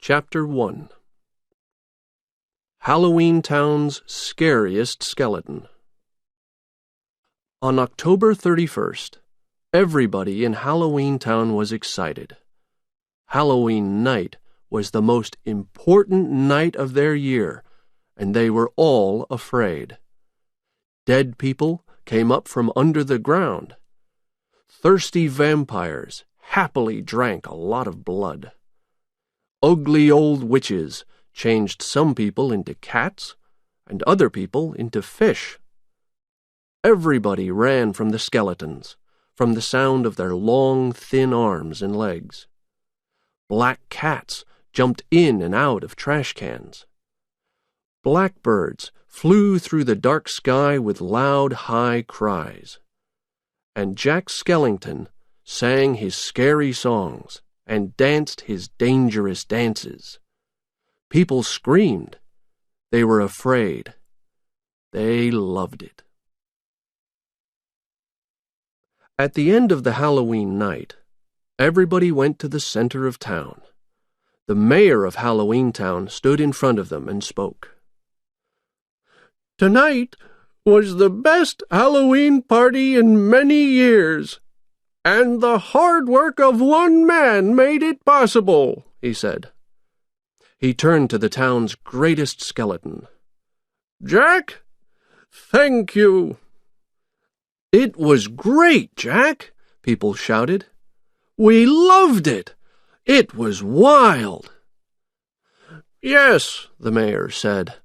Chapter 1 Halloween Town's Scariest Skeleton. On October 31st, everybody in Halloween Town was excited. Halloween night was the most important night of their year, and they were all afraid. Dead people came up from under the ground. Thirsty vampires happily drank a lot of blood. Ugly old witches changed some people into cats and other people into fish. Everybody ran from the skeletons, from the sound of their long, thin arms and legs. Black cats jumped in and out of trash cans. Blackbirds flew through the dark sky with loud, high cries. And Jack Skellington sang his scary songs and danced his dangerous dances. People screamed. They were afraid. They loved it. At the end of the Halloween night, everybody went to the center of town. The mayor of Halloween Town stood in front of them and spoke. "Tonight was the best Halloween party in many years, and the hard work of one man made it possible," he said. He turned to the town's greatest skeleton. "Jack, thank you." "It was great, Jack," people shouted. "We loved it. It was wild." "Yes," the mayor said.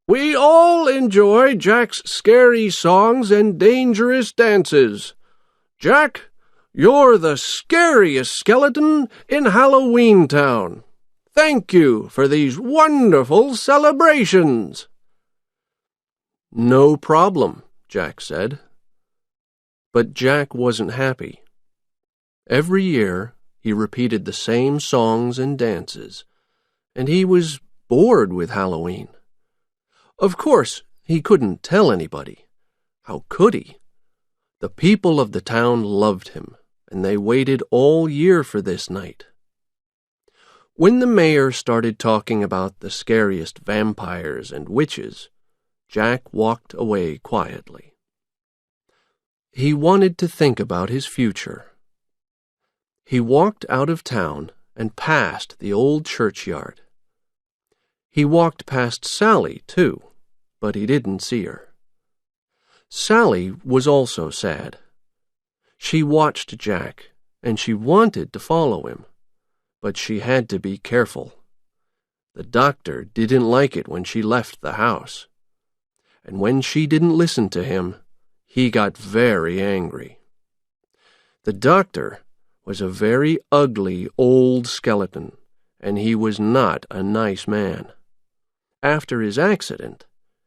"We all enjoy Jack's scary songs and dangerous dances. Jack, you're the scariest skeleton in Halloween Town. Thank you for these wonderful celebrations." "No problem," Jack said. But Jack wasn't happy. Every year he repeated the same songs and dances, and he was bored with Halloween. Of course, he couldn't tell anybody. How could he? The people of the town loved him, and they waited all year for this night. When the mayor started talking about the scariest vampires and witches, Jack walked away quietly. He wanted to think about his future. He walked out of town and past the old churchyard. He walked past Sally, too, but he didn't see her. Sally was also sad. She watched Jack, and she wanted to follow him, but she had to be careful. The doctor didn't like it when she left the house, and when she didn't listen to him, he got very angry. The doctor was a very ugly old skeleton, and he was not a nice man. After his accident,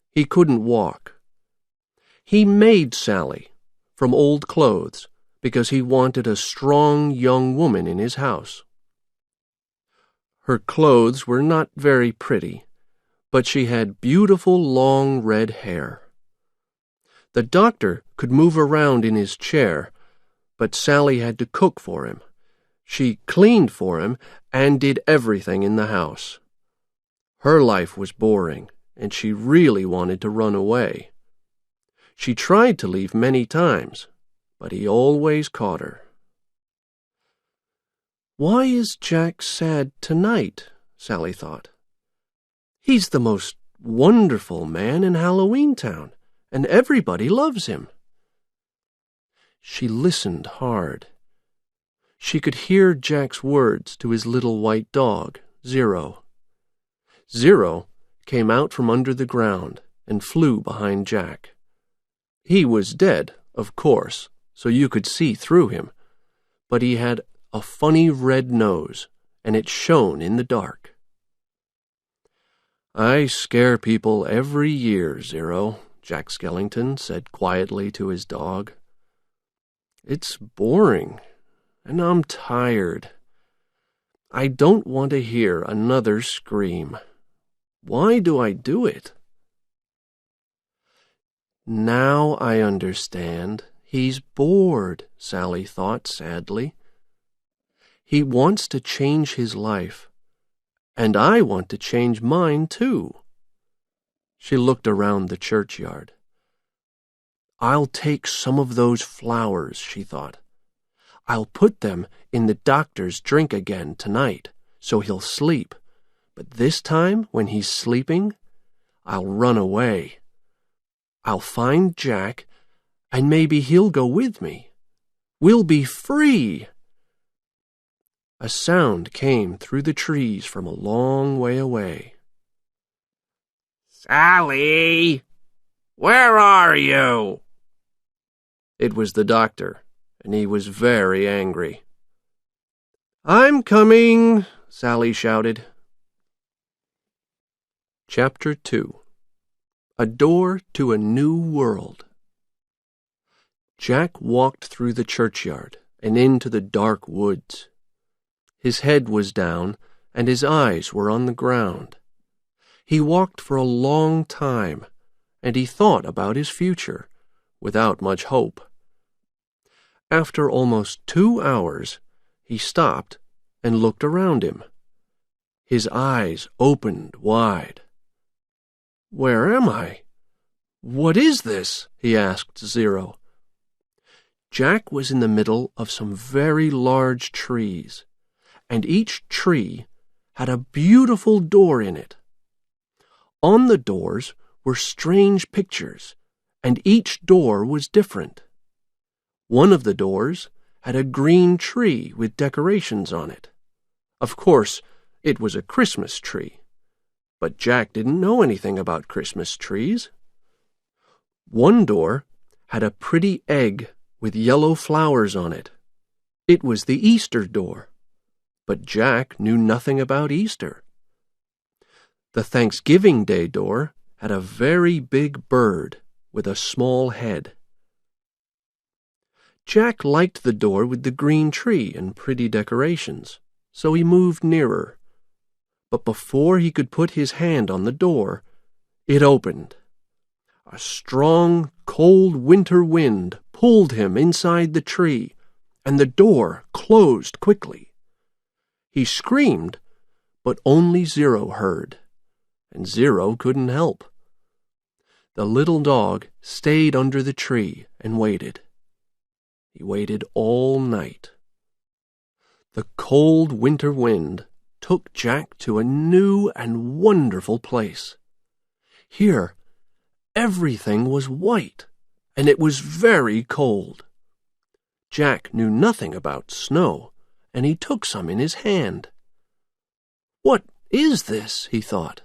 he couldn't walk. He made Sally from old clothes because he wanted a strong young woman in his house. Her clothes were not very pretty, but she had beautiful long red hair. The doctor could move around in his chair, but Sally had to cook for him. She cleaned for him and did everything in the house. Her life was boring, and she really wanted to run away. She tried to leave many times, but he always caught her. "Why is Jack sad tonight?" Sally thought. "He's the most wonderful man in Halloween Town, and everybody loves him." She listened hard. She could hear Jack's words to his little white dog, Zero. Zero came out from under the ground and flew behind Jack. He was dead, of course, so you could see through him, but he had a funny red nose, and it shone in the dark. "I scare people every year, Zero," Jack Skellington said quietly to his dog. "It's boring, and I'm tired. I don't want to hear another scream. Why do I do it?" "Now I understand. He's bored," Sally thought sadly. "He wants to change his life, And I want to change mine, too. She looked around the churchyard. I'll take some of those flowers, she thought. I'll put them in the doctor's drink again tonight, so he'll sleep. But this time, when he's sleeping, I'll run away. I'll find Jack, and maybe he'll go with me. We'll be free. A sound came through the trees from a long way away. Sally, where are you? It was the doctor, and he was very angry. I'm coming, Sally shouted. Chapter 2. A Door to a New World. Jack walked through the churchyard and into the dark woods. His head was down, and his eyes were on the ground. He walked for a long time, and he thought about his future, without much hope. After almost 2 hours, he stopped and looked around him. His eyes opened wide. Where am I? What is this? He asked Zero. Jack was in the middle of some very large trees, and each tree had a beautiful door in it. On the doors were strange pictures, and each door was different. One of the doors had a green tree with decorations on it. Of course, it was a Christmas tree, but Jack didn't know anything about Christmas trees. One door had a pretty egg with yellow flowers on it. It was the Easter door, but Jack knew nothing about Easter. The Thanksgiving Day door had a very big bird with a small head. Jack liked the door with the green tree and pretty decorations, so he moved nearer. But before he could put his hand on the door, it opened. A strong, cold winter wind pulled him inside the tree, and the door closed quickly. He screamed, but only Zero heard, and Zero couldn't help. The little dog stayed under the tree and waited. He waited all night. The cold winter wind took Jack to a new and wonderful place. Here, everything was white, and it was very cold. Jack knew nothing about snow, and he took some in his hand. What is this? He thought.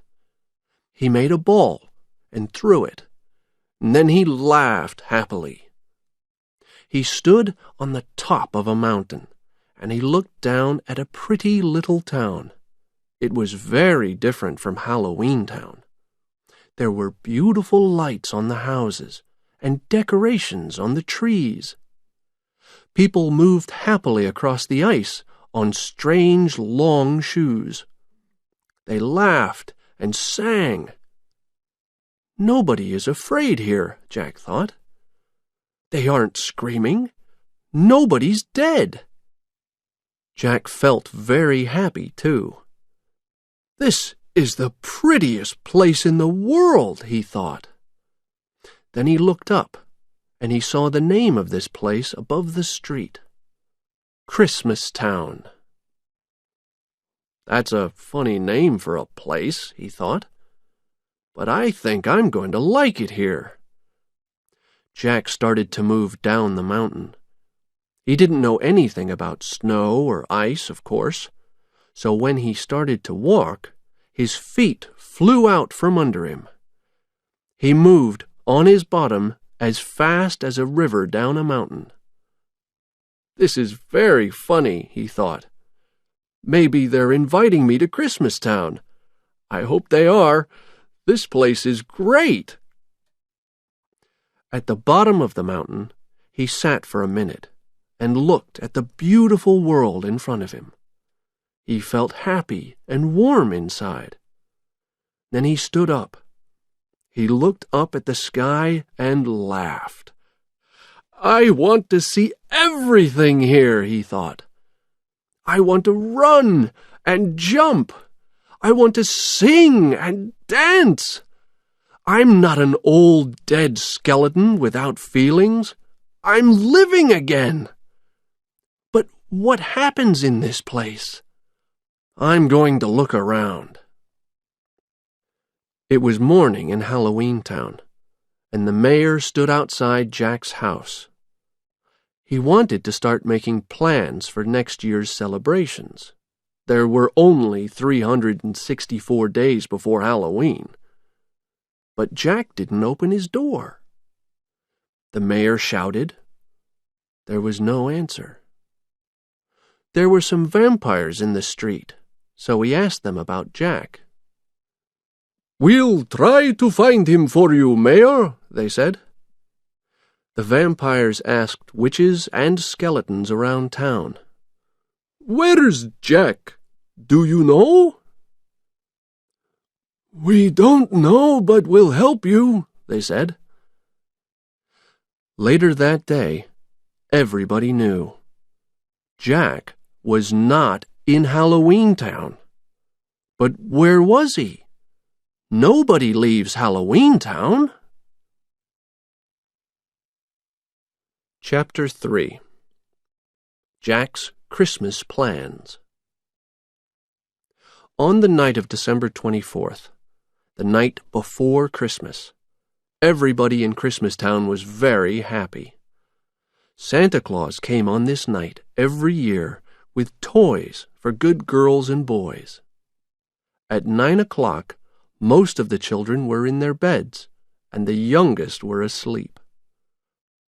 He made a ball and threw it, and then he laughed happily. He stood on the top of a mountain, and he looked down at a pretty little town. It was very different from Halloween Town. There were beautiful lights on the houses and decorations on the trees. People moved happily across the ice on strange long shoes. They laughed and sang. Nobody is afraid here, Jack thought. They aren't screaming. Nobody's dead. Jack felt very happy, too. This is the prettiest place in the world, he thought. Then he looked up, and he saw the name of this place above the street. Christmas Town. That's a funny name for a place, he thought. But I think I'm going to like it here. Jack started to move down the mountain. He didn't know anything about snow or ice, of course, so when he started to walk, his feet flew out from under him. He moved on his bottom as fast as a river down a mountain. This is very funny, he thought. Maybe they're inviting me to Christmas Town. I hope they are. This place is great. At the bottom of the mountain, he sat for a minute and looked at the beautiful world in front of him. He felt happy and warm inside. Then he stood up. He looked up at the sky and laughed. I want to see everything here, he thought. I want to run and jump. I want to sing and dance. I'm not an old dead skeleton without feelings. I'm living again. But what happens in this place? I'm going to look around." It was morning in Halloween Town, and the mayor stood outside Jack's house. He wanted to start making plans for next year's celebrations. There were only 364 days before Halloween. But Jack didn't open his door. The mayor shouted. There was no answer. There were some vampires in the street, so he asked them about Jack. "We'll try to find him for you, Mayor," they said. The vampires asked witches and skeletons around town. "Where's Jack? Do you know?" "We don't know, but we'll help you," they said. Later that day, everybody knew. Jack was not in Halloween Town. But where was he? Nobody leaves Halloween Town. Chapter 3. Jack's Christmas Plans. On the night of December 24th, the night before Christmas, everybody in Christmas Town was very happy. Santa Claus came on this night every year with toys for good girls and boys. At 9 o'clock, most of the children were in their beds, and the youngest were asleep.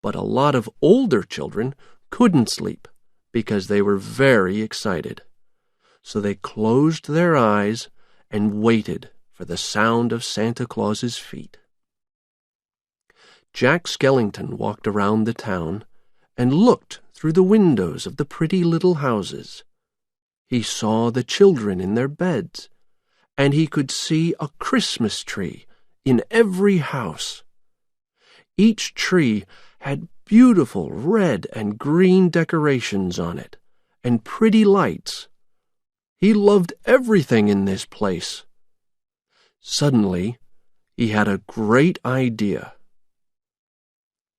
But a lot of older children couldn't sleep because they were very excited. So they closed their eyes and waited for the sound of Santa Claus's feet. Jack Skellington walked around the town and looked through the windows of the pretty little houses. He saw the children in their beds, and he could see a Christmas tree in every house. Each tree had beautiful red and green decorations on it, and pretty lights. He loved everything in this place. Suddenly, he had a great idea.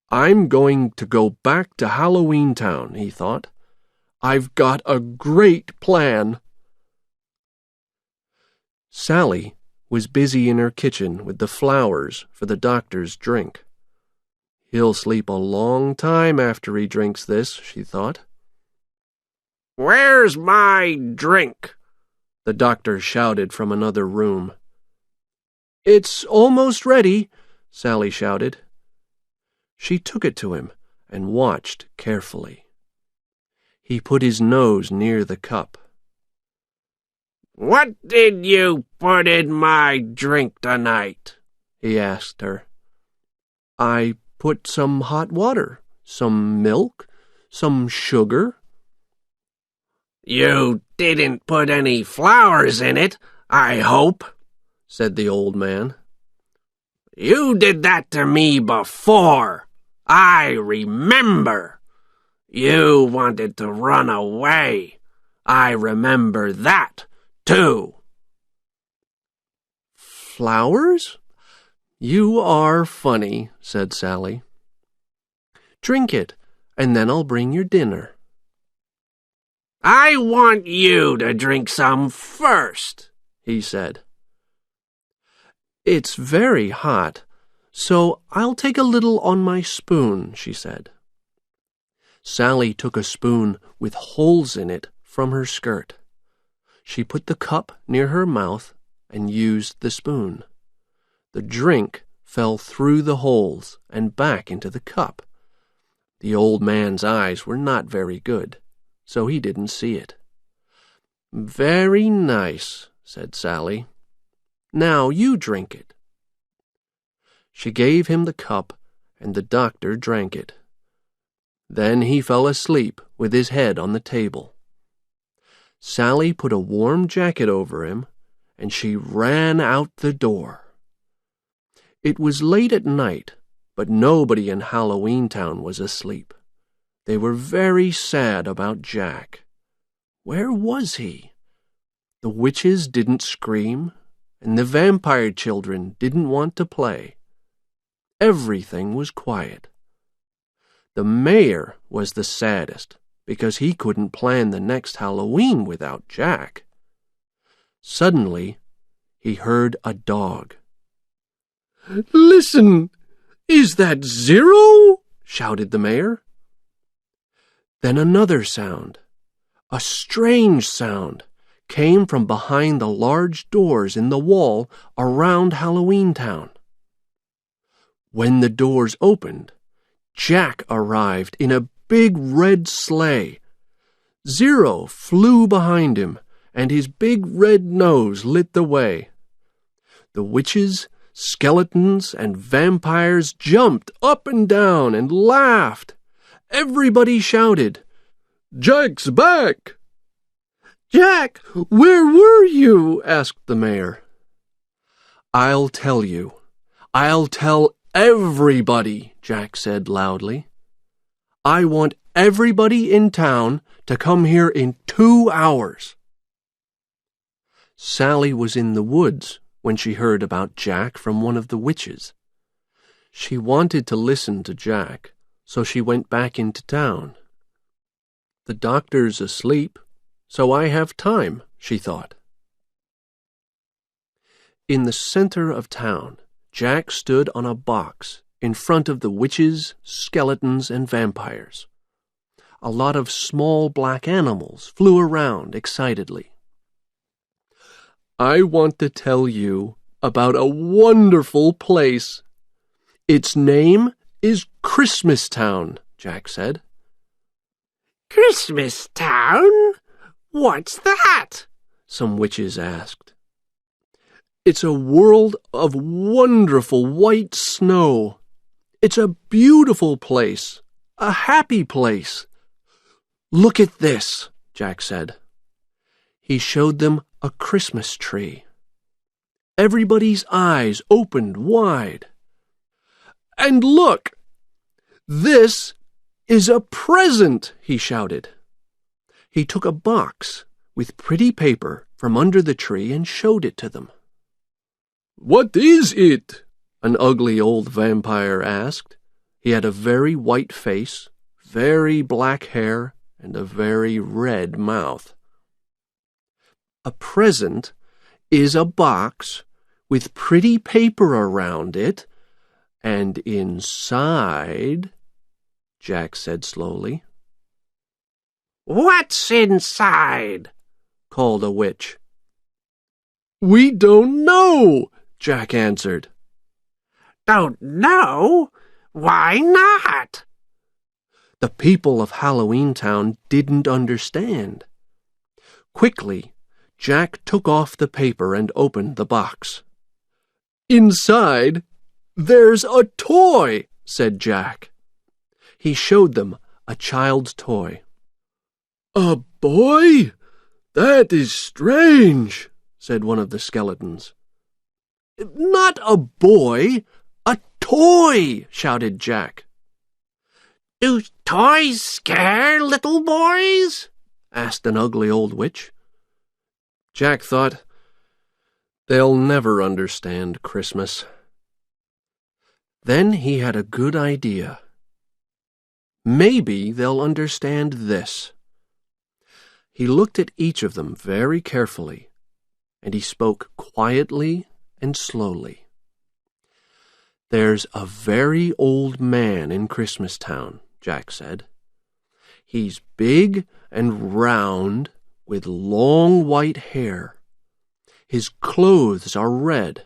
"I'm going to go back to Halloween Town," he thought. "I've got a great plan." Sally was busy in her kitchen with the flowers for the doctor's drink. "He'll sleep a long time after he drinks this," she thought. "Where's my drink?" the doctor shouted from another room. "It's almost ready," Sally shouted. She took it to him and watched carefully. He put his nose near the cup. "What did you put in my drink tonight?" he asked her. "I put some hot water, some milk, some sugar." "You didn't put any flowers in it, I hope," said the old man. "You did that to me before. I remember. You wanted to run away. I remember that, too." "Flowers? You are funny," said Sally. "Drink it, and then I'll bring your dinner." "I want you to drink some first," he said. "It's very hot, so I'll take a little on my spoon," she said. Sally took a spoon with holes in it from her skirt. She put the cup near her mouth and used the spoon. The drink fell through the holes and back into the cup. The old man's eyes were not very good, so he didn't see it. "Very nice," said Sally. "Now you drink it." She gave him the cup, and the doctor drank it. Then he fell asleep with his head on the table. Sally put a warm jacket over him, and she ran out the door. It was late at night, but nobody in Halloween Town was asleep. They were very sad about Jack. Where was he? The witches didn't scream, and the vampire children didn't want to play. Everything was quiet. The mayor was the saddest because he couldn't plan the next Halloween without Jack. Suddenly, he heard a dog. "Listen! Is that Zero?" shouted the mayor. Then another sound, a strange sound, came from behind the large doors in the wall around Halloween Town. When the doors opened, Jack arrived in a big red sleigh. Zero flew behind him, and his big red nose lit the way. The witches, skeletons, and vampires jumped up and down and laughed. Everybody shouted, "Jack's back!" "Jack, where were you?" asked the mayor. "I'll tell you. I'll tell everybody," Jack said loudly. "I want everybody in town to come here in 2 hours." Sally was in the woods when she heard about Jack from one of the witches. She wanted to listen to Jack, so she went back into town. "The doctor's asleep, so I have time," she thought. In the center of town, Jack stood on a box in front of the witches, skeletons, and vampires. A lot of small black animals flew around excitedly. "I want to tell you about a wonderful place. Its name is Christmas Town," Jack said. "Christmas Town? What's that?" some witches asked. "It's a world of wonderful white snow. It's a beautiful place, a happy place. Look at this," Jack said. He showed them a Christmas tree. Everybody's eyes opened wide. "And look! This is a present!" he shouted. He took a box with pretty paper from under the tree and showed it to them. "What is it?" an ugly old vampire asked. He had a very white face, very black hair, and a very red mouth. "A present is a box with pretty paper around it, and inside," Jack said slowly. "What's inside?" called a witch. "We don't know," Jack answered. "Don't know? Why not?" The people of Halloween Town didn't understand. Quickly, Jack took off the paper and opened the box. "Inside, there's a toy," said Jack. He showed them a child's toy. "A boy? That is strange," said one of the skeletons. "Not a boy, a toy," shouted Jack. "Do toys scare little boys?" asked an ugly old witch. Jack thought, they'll never understand Christmas. Then he had a good idea. Maybe they'll understand this. He looked at each of them very carefully, and he spoke quietly and slowly. "There's a very old man in Christmas Town," Jack said. "He's big and round, with long white hair. His clothes are red,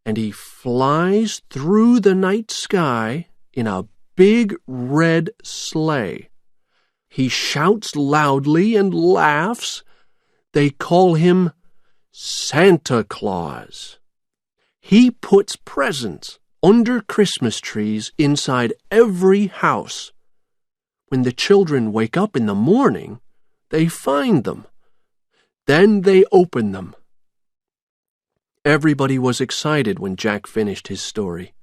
and he flies through the night sky in a big red sleigh. He shouts loudly and laughs. They call him Santa Claus. He puts presents under Christmas trees inside every house. When the children wake up in the morning, they find them. Then they open them." Everybody was excited when Jack finished his story.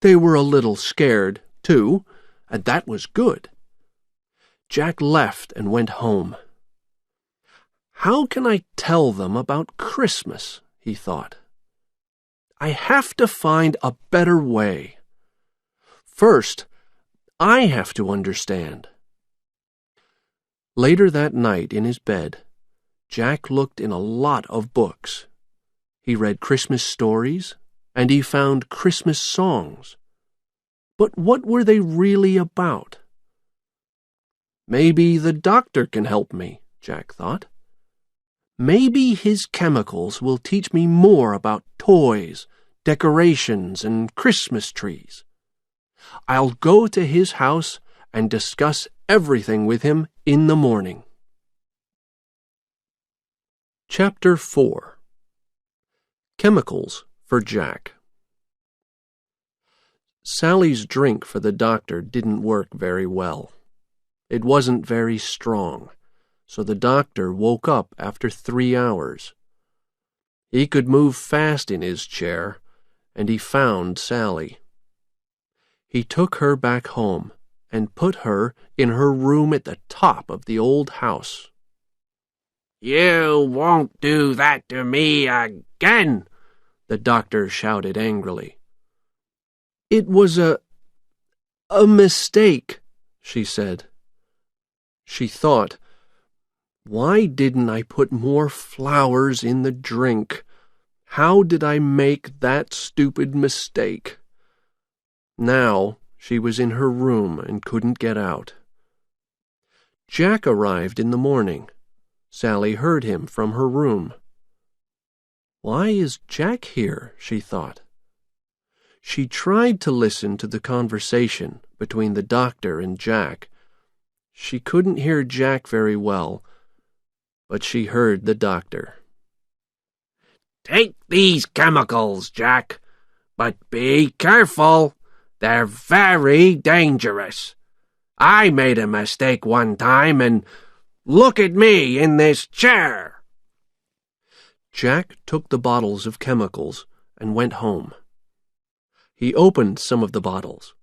They were a little scared, too, and that was good. Jack left and went home. How can I tell them about Christmas? He thought. I have to find a better way. First, I have to understand. Later that night in his bed, Jack looked in a lot of books. He read Christmas stories, and he found Christmas songs. But what were they really about? Maybe the doctor can help me, Jack thought. Maybe his chemicals will teach me more about toys, decorations, and Christmas trees. I'll go to his house and discuss everything with him in the morning. Chapter 4. Chemicals for Jack. Sally's drink for the doctor didn't work very well. It wasn't very strong, so the doctor woke up after 3 hours. He could move fast in his chair, and he found Sally. He took her back home and put her in her room at the top of the old house. "You won't do that to me again," the doctor shouted angrily. "It was a mistake," she said. She thought, why didn't I put more flowers in the drink? How did I make that stupid mistake? Now she was in her room and couldn't get out. Jack arrived in the morning. Sally heard him from her room. Why is Jack here? She thought. She tried to listen to the conversation between the doctor and Jack. She couldn't hear Jack very well, but she heard the doctor. "Take these chemicals, Jack, but be careful. They're very dangerous. I made a mistake one time, and look at me in this chair." Jack took the bottles of chemicals and went home. He opened some of the bottles.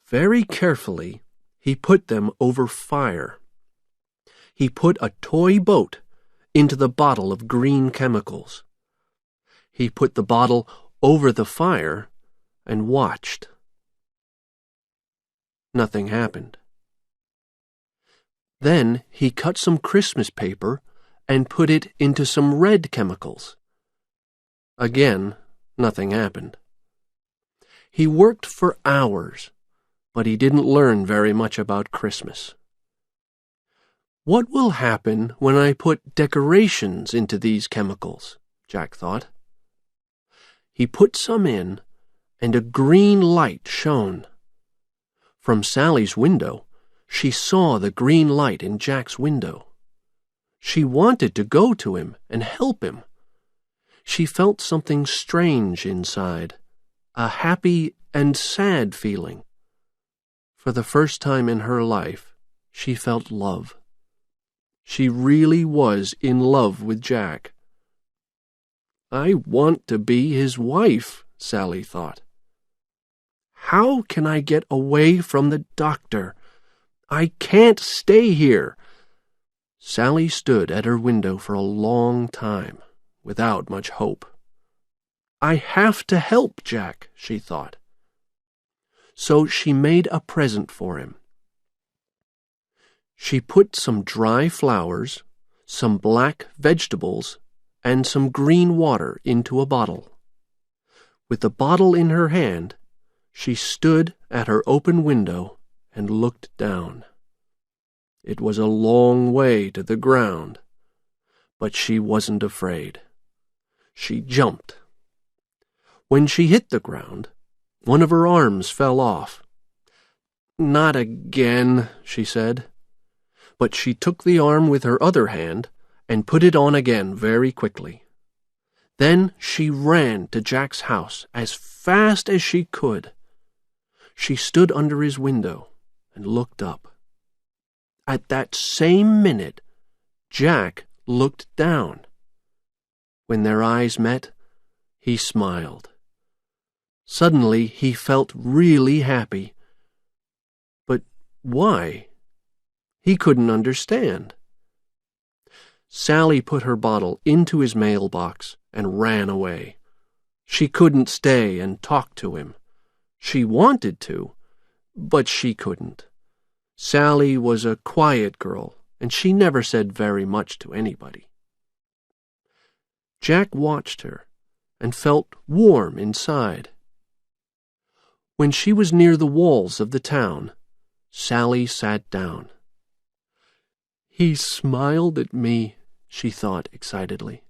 Very carefully, he put them over fire. He put a toy boat into the bottle of green chemicals. He put the bottle over the fire and watched. Nothing happened. Then he cut some Christmas paper and put it into some red chemicals. Again, nothing happened. He worked for hours, but he didn't learn very much about Christmas. What will happen when I put decorations into these chemicals? Jack thought. He put some in, and a green light shone. From Sally's window, she saw the green light in Jack's window. She wanted to go to him and help him. She felt something strange inside, a happy and sad feeling. For the first time in her life, she felt love. She really was in love with Jack. I want to be his wife, Sally thought. How can I get away from the doctor? I can't stay here. Sally stood at her window for a long time, without much hope. I have to help Jack, she thought. So she made a present for him. She put some dry flowers, some black vegetables, and some green water into a bottle. With the bottle in her hand, she stood at her open window and looked down. It was a long way to the ground, but she wasn't afraid. She jumped. When she hit the ground, one of her arms fell off. Not again, she said. But she took the arm with her other hand and put it on again very quickly. Then she ran to Jack's house as fast as she could. She stood under his window and looked up. At that same minute, Jack looked down. When their eyes met, he smiled. Suddenly, he felt really happy. But why? He couldn't understand. Sally put her bottle into his mailbox and ran away. She couldn't stay and talk to him. She wanted to, but she couldn't. Sally was a quiet girl, and she never said very much to anybody. Jack watched her and felt warm inside. When she was near the walls of the town, Sally sat down. "He smiled at me," she thought excitedly.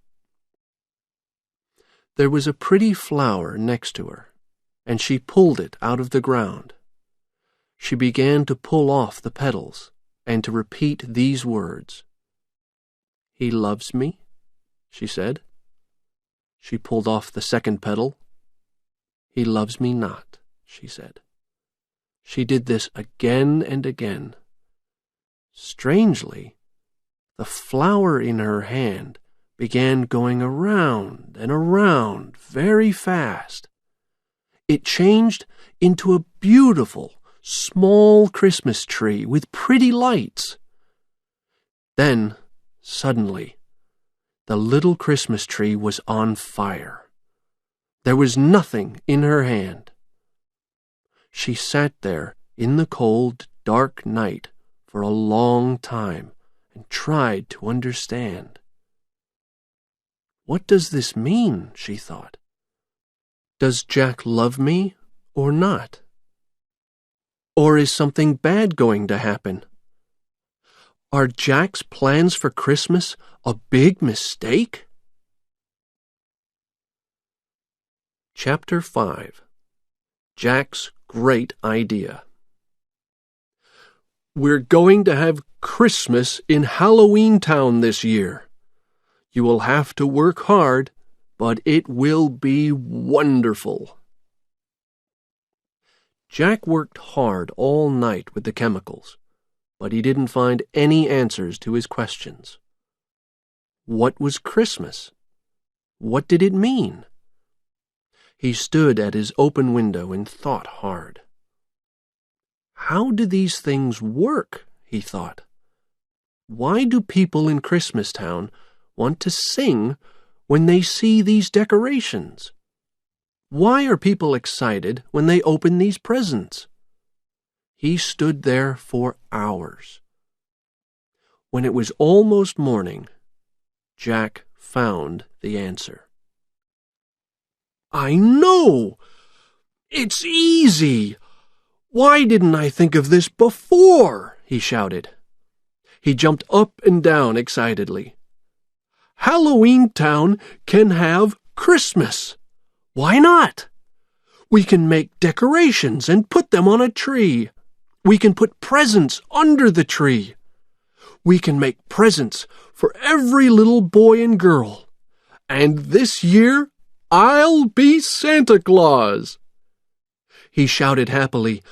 There was a pretty flower next to her, and she pulled it out of the ground. She began to pull off the petals and to repeat these words. "He loves me," she said. She pulled off the second petal. "He loves me not," she said. She did this again and again. Strangely, the flower in her hand began going around and around very fast. It changed into a beautiful, small Christmas tree with pretty lights. Then, suddenly, the little Christmas tree was on fire. There was nothing in her hand. She sat there in the cold, dark night for a long time and tried to understand. "What does this mean?" she thought. "Does Jack love me or not? Or is something bad going to happen? Are Jack's plans for Christmas a big mistake?" Chapter 5. Jack's Great Idea. "We're going to have Christmas in Halloween Town this year. You will have to work hard, but it will be wonderful." Jack worked hard all night with the chemicals, but he didn't find any answers to his questions. What was Christmas? What did it mean? He stood at his open window and thought hard. How do these things work? He thought. Why do people in Christmastown want to sing when they see these decorations? Why are people excited when they open these presents? He stood there for hours. When it was almost morning, Jack found the answer. "I know! It's easy! Why didn't I think of this before?" he shouted. He jumped up and down excitedly. "Halloween Town can have Christmas! Why not? We can make decorations and put them on a tree. We can put presents under the tree. We can make presents for every little boy and girl. And this year, I'll be Santa Claus!" He shouted happily,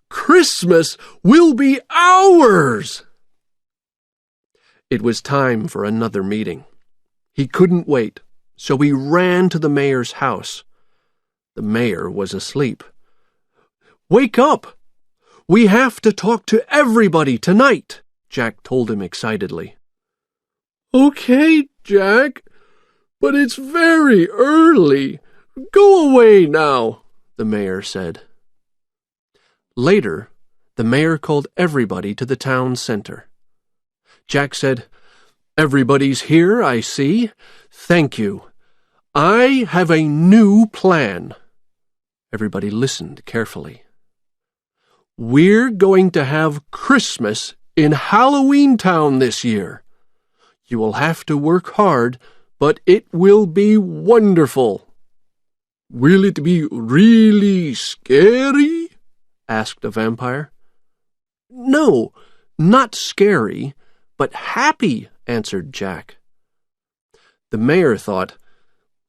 "Christmas will be ours!" It was time for another meeting. He couldn't wait, so he ran to the mayor's house. The mayor was asleep. "Wake up! We have to talk to everybody tonight," Jack told him excitedly. "Okay, Jack, but it's very early. Go away now," the mayor said. Later, the mayor called everybody to the town center. Jack said, "Everybody's here, I see. Thank you. I have a new plan." Everybody listened carefully. "We're going to have Christmas in Halloween Town this year. You will have to work hard, but it will be wonderful." "Will it be really scary?" asked the vampire. "No, not scary, but happy," answered Jack. The mayor thought,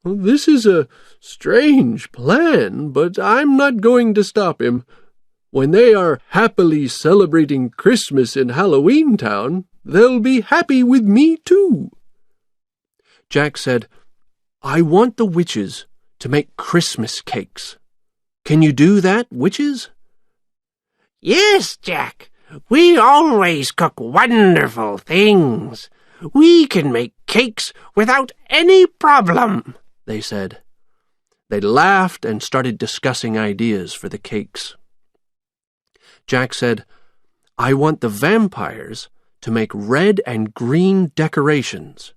"This is a strange plan, but I'm not going to stop him. When they are happily celebrating Christmas in Halloween Town, they'll be happy with me too." Jack said, "I want the witches to make Christmas cakes. Can you do that, witches?" "Yes, Jack. We always cook wonderful things. We can make cakes without any problem," they said. They laughed and started discussing ideas for the cakes. Jack said, "I want the vampires to make red and green decorations.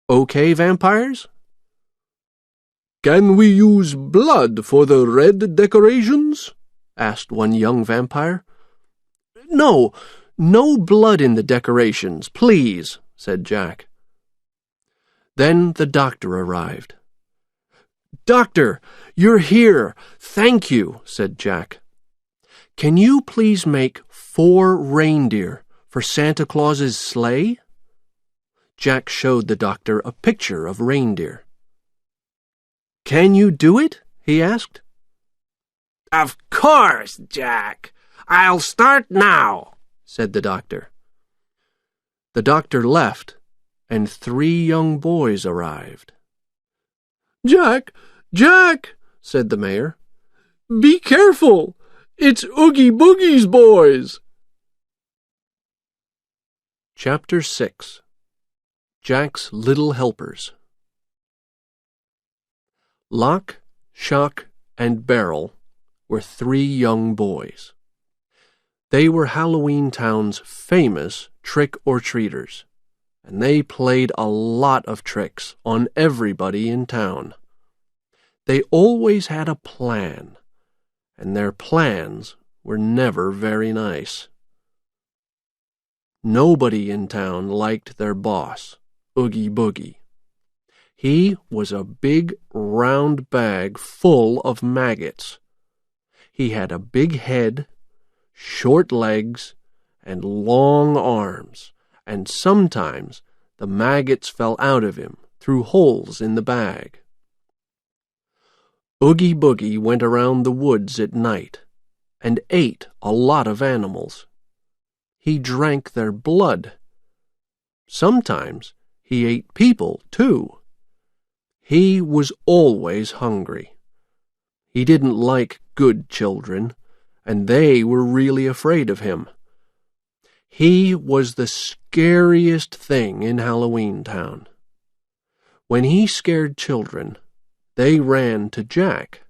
Okay, vampires?" "Can we use blood for the red decorations?" asked one young vampire. "No, no blood in the decorations, please," said Jack. Then the doctor arrived. "Doctor, you're here. Thank you," said Jack. "Can you please make 4 reindeer for Santa Claus's sleigh?" Jack showed the doctor a picture of reindeer. "Can you do it?" he asked. "Of course, Jack. I'll start now," said the doctor. The doctor left, and 3 young boys arrived. "Jack, Jack," said the mayor. "Be careful! It's Oogie Boogie's boys!" Chapter 6. Jack's Little Helpers. Lock, Shock, and Barrel were 3 young boys. They were Halloween Town's famous trick-or-treaters, and they played a lot of tricks on everybody in town. They always had a plan, and their plans were never very nice. Nobody in town liked their boss, Oogie Boogie. He was a big, round bag full of maggots. He had a big head, short legs, and long arms, and sometimes the maggots fell out of him through holes in the bag. Oogie Boogie went around the woods at night and ate a lot of animals. He drank their blood. Sometimes he ate people, too. He was always hungry. He didn't like good children, and they were really afraid of him. He was the scariest thing in Halloween Town. When he scared children, they ran to Jack.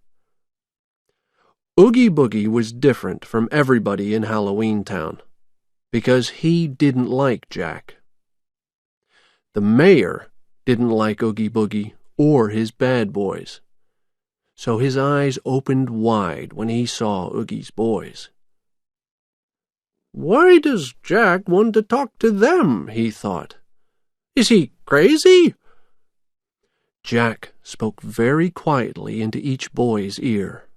Oogie Boogie was different from everybody in Halloween Town because he didn't like Jack. The mayor didn't like Oogie Boogie or his bad boys, so his eyes opened wide when he saw Oogie's boys. "Why does Jack want to talk to them?" he thought. "Is he crazy?" Jack spoke very quietly into each boy's ear.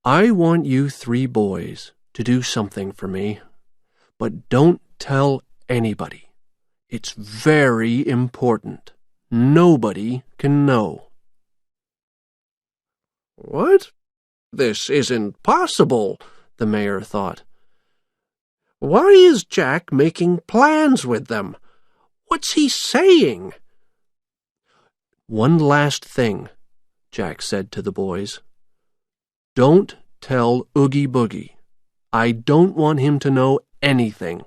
"I want you 3 boys to do something for me, but don't tell anybody. It's very important. Nobody can know." "What? This isn't possible," the mayor thought. "Why is Jack making plans with them? What's he saying?" "One last thing," Jack said to the boys. "Don't tell Oogie Boogie. I don't want him to know anything."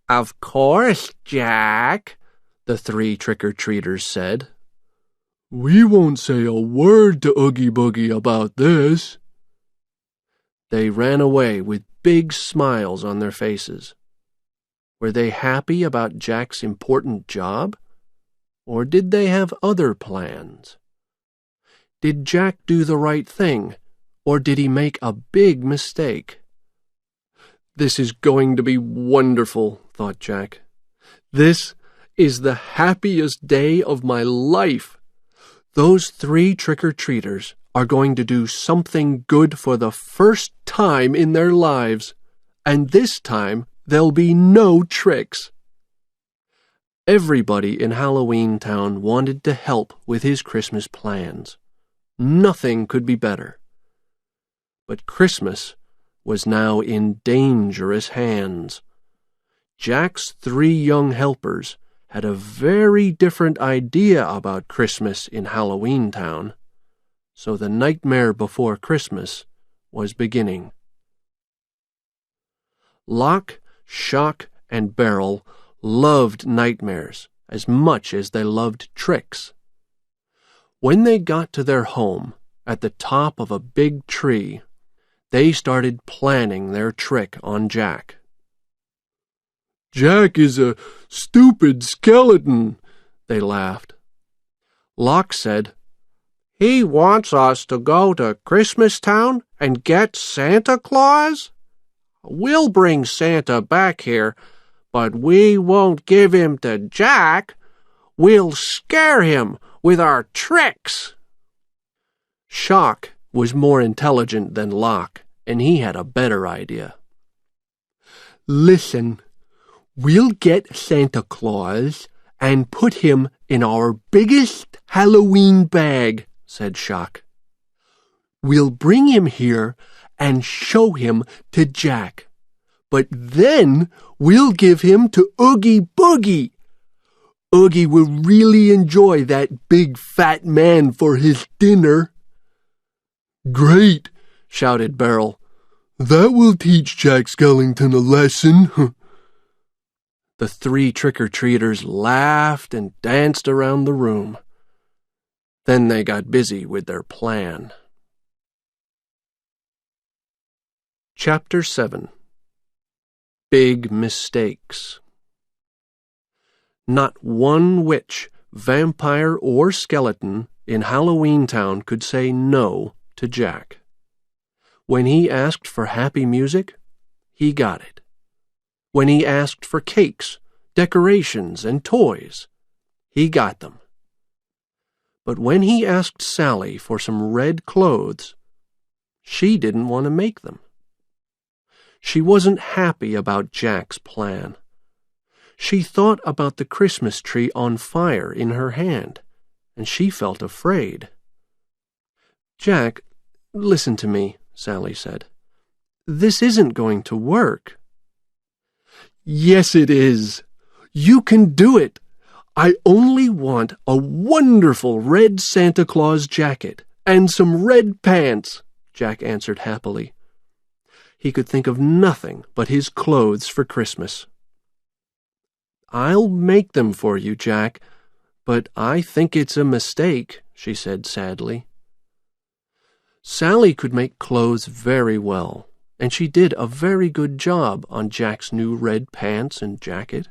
"Of course, Jack," the 3 trick-or-treaters said. "We won't say a word to Oogie Boogie about this." They ran away with big smiles on their faces. Were they happy about Jack's important job? Or did they have other plans? Did Jack do the right thing, or did he make a big mistake? "This is going to be wonderful," thought Jack. "This is the happiest day of my life. Those 3 trick-or-treaters are going to do something good for the first time in their lives, and this time there'll be no tricks." Everybody in Halloween Town wanted to help with his Christmas plans. Nothing could be better. But Christmas was now in dangerous hands. Jack's 3 young helpers had a very different idea about Christmas in Halloween Town, so the nightmare before Christmas was beginning. Lock, Shock, and Barrel loved nightmares as much as they loved tricks. When they got to their home at the top of a big tree, they started planning their trick on Jack. "Jack is a stupid skeleton," they laughed. Locke said, "He wants us to go to Christmas Town and get Santa Claus? We'll bring Santa back here, but we won't give him to Jack. We'll scare him with our tricks." Shock was more intelligent than Locke, and he had a better idea. "Listen, we'll get Santa Claus and put him in our biggest Halloween bag," said Shock. "We'll bring him here and show him to Jack. But then we'll give him to Oogie Boogie. Oogie will really enjoy that big fat man for his dinner." "Great," shouted Beryl. "That will teach Jack Skellington a lesson." The 3 trick-or-treaters laughed and danced around the room. Then they got busy with their plan. Chapter 7. Big Mistakes. Not one witch, vampire, or skeleton in Halloween Town could say no to Jack. When he asked for happy music, he got it. When he asked for cakes, decorations, and toys, he got them. But when he asked Sally for some red clothes, she didn't want to make them. She wasn't happy about Jack's plan. She thought about the Christmas tree on fire in her hand, and she felt afraid. "Jack, listen to me," Sally said. "This isn't going to work." "Yes, it is. You can do it. I only want a wonderful red Santa Claus jacket and some red pants," Jack answered happily. He could think of nothing but his clothes for Christmas. "I'll make them for you, Jack, but I think it's a mistake," she said sadly. Sally could make clothes very well, and she did a very good job on Jack's new red pants and jacket.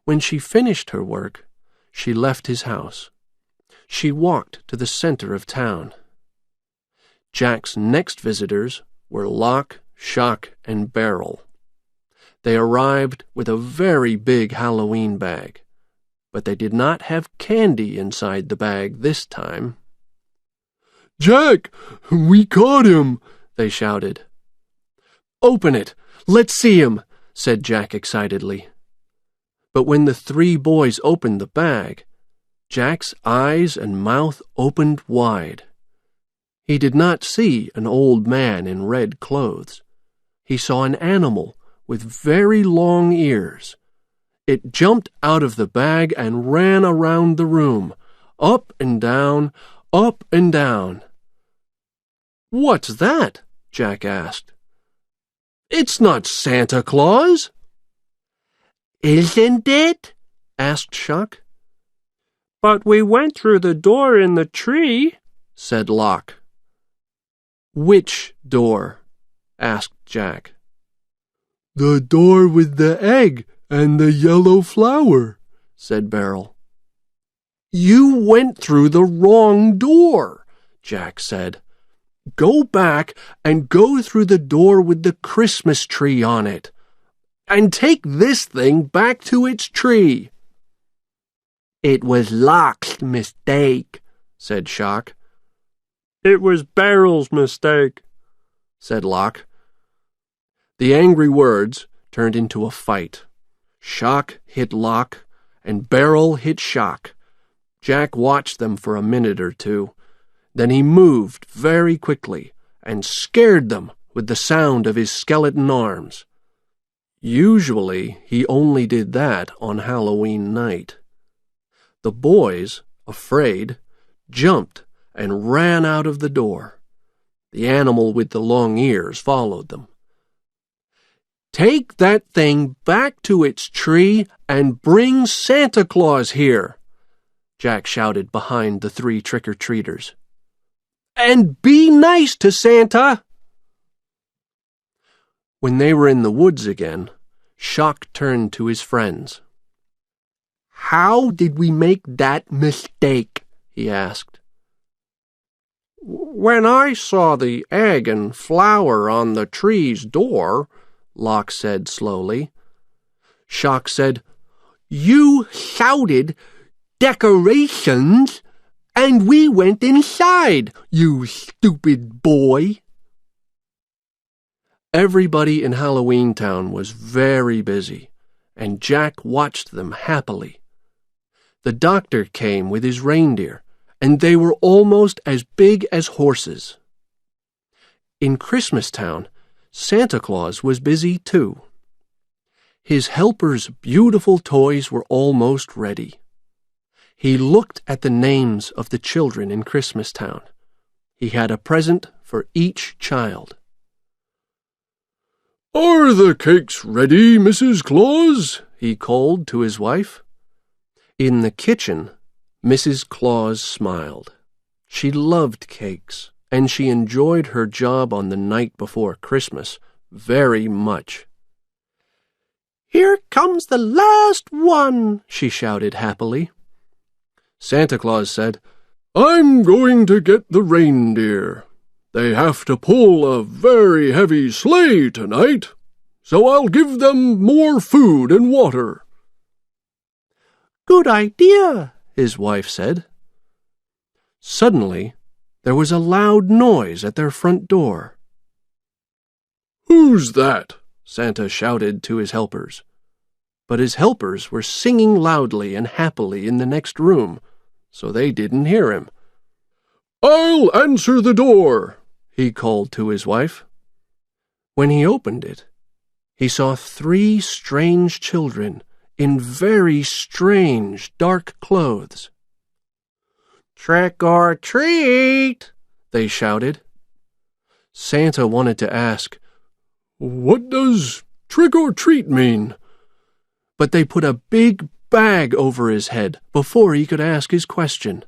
When she finished her work, she left his house. She walked to the center of town. Jack's next visitors were Locke, Shock, and Beryl. They arrived with a very big Halloween bag, but they did not have candy inside the bag this time. "Jack, we caught him," they shouted. "Open it! Let's see him!" said Jack excitedly. But when the 3 boys opened the bag, Jack's eyes and mouth opened wide. He did not see an old man in red clothes. He saw an animal with very long ears. It jumped out of the bag and ran around the room, up and down, up and down. "What's that?" Jack asked. "It's not Santa Claus." "Isn't it?" asked Shock. "But we went through the door in the tree," said Locke. "Which door?" asked Jack. "The door with the egg and the yellow flower," said Beryl. "You went through the wrong door," Jack said. "Go back and go through the door with the Christmas tree on it. And take this thing back to its tree." "It was Locke's mistake," said Shock. "It was Beryl's mistake," said Locke. The angry words turned into a fight. Shock hit Locke, and Beryl hit Shock. Jack watched them for a minute or two. Then he moved very quickly and scared them with the sound of his skeleton arms. Usually, he only did that on Halloween night. The boys, afraid, jumped and ran out of the door. The animal with the long ears followed them. Take that thing back to its tree and bring Santa Claus here, Jack shouted behind the 3 trick-or-treaters. And be nice to Santa! When they were in the woods again, Shock turned to his friends. How did we make that mistake? He asked. When I saw the egg and flower on the tree's door, Locke said slowly. Shock said, You shouted, Decorations, and we went inside, you stupid boy. Everybody in Halloween Town was very busy, and Jack watched them happily. The doctor came with his reindeer, and they were almost as big as horses. In Christmas Town, Santa Claus was busy too. His helpers' beautiful toys were almost ready. He looked at the names of the children in Christmas Town. He had a present for each child. Are the cakes ready, Mrs. Claus? He called to his wife. In the kitchen, Mrs. Claus smiled. She loved cakes, and she enjoyed her job on the night before Christmas very much. Here comes the last one, she shouted happily. Santa Claus said, I'm going to get the reindeer. They have to pull a very heavy sleigh tonight, so I'll give them more food and water. Good idea, his wife said. Suddenly, there was a loud noise at their front door. Who's that? Santa shouted to his helpers. But his helpers were singing loudly and happily in the next room, so they didn't hear him. I'll answer the door, he called to his wife. When he opened it, he saw 3 strange children in very strange dark clothes. Trick or treat, they shouted. Santa wanted to ask, What does trick or treat mean? But they put a big bag over his head before he could ask his question.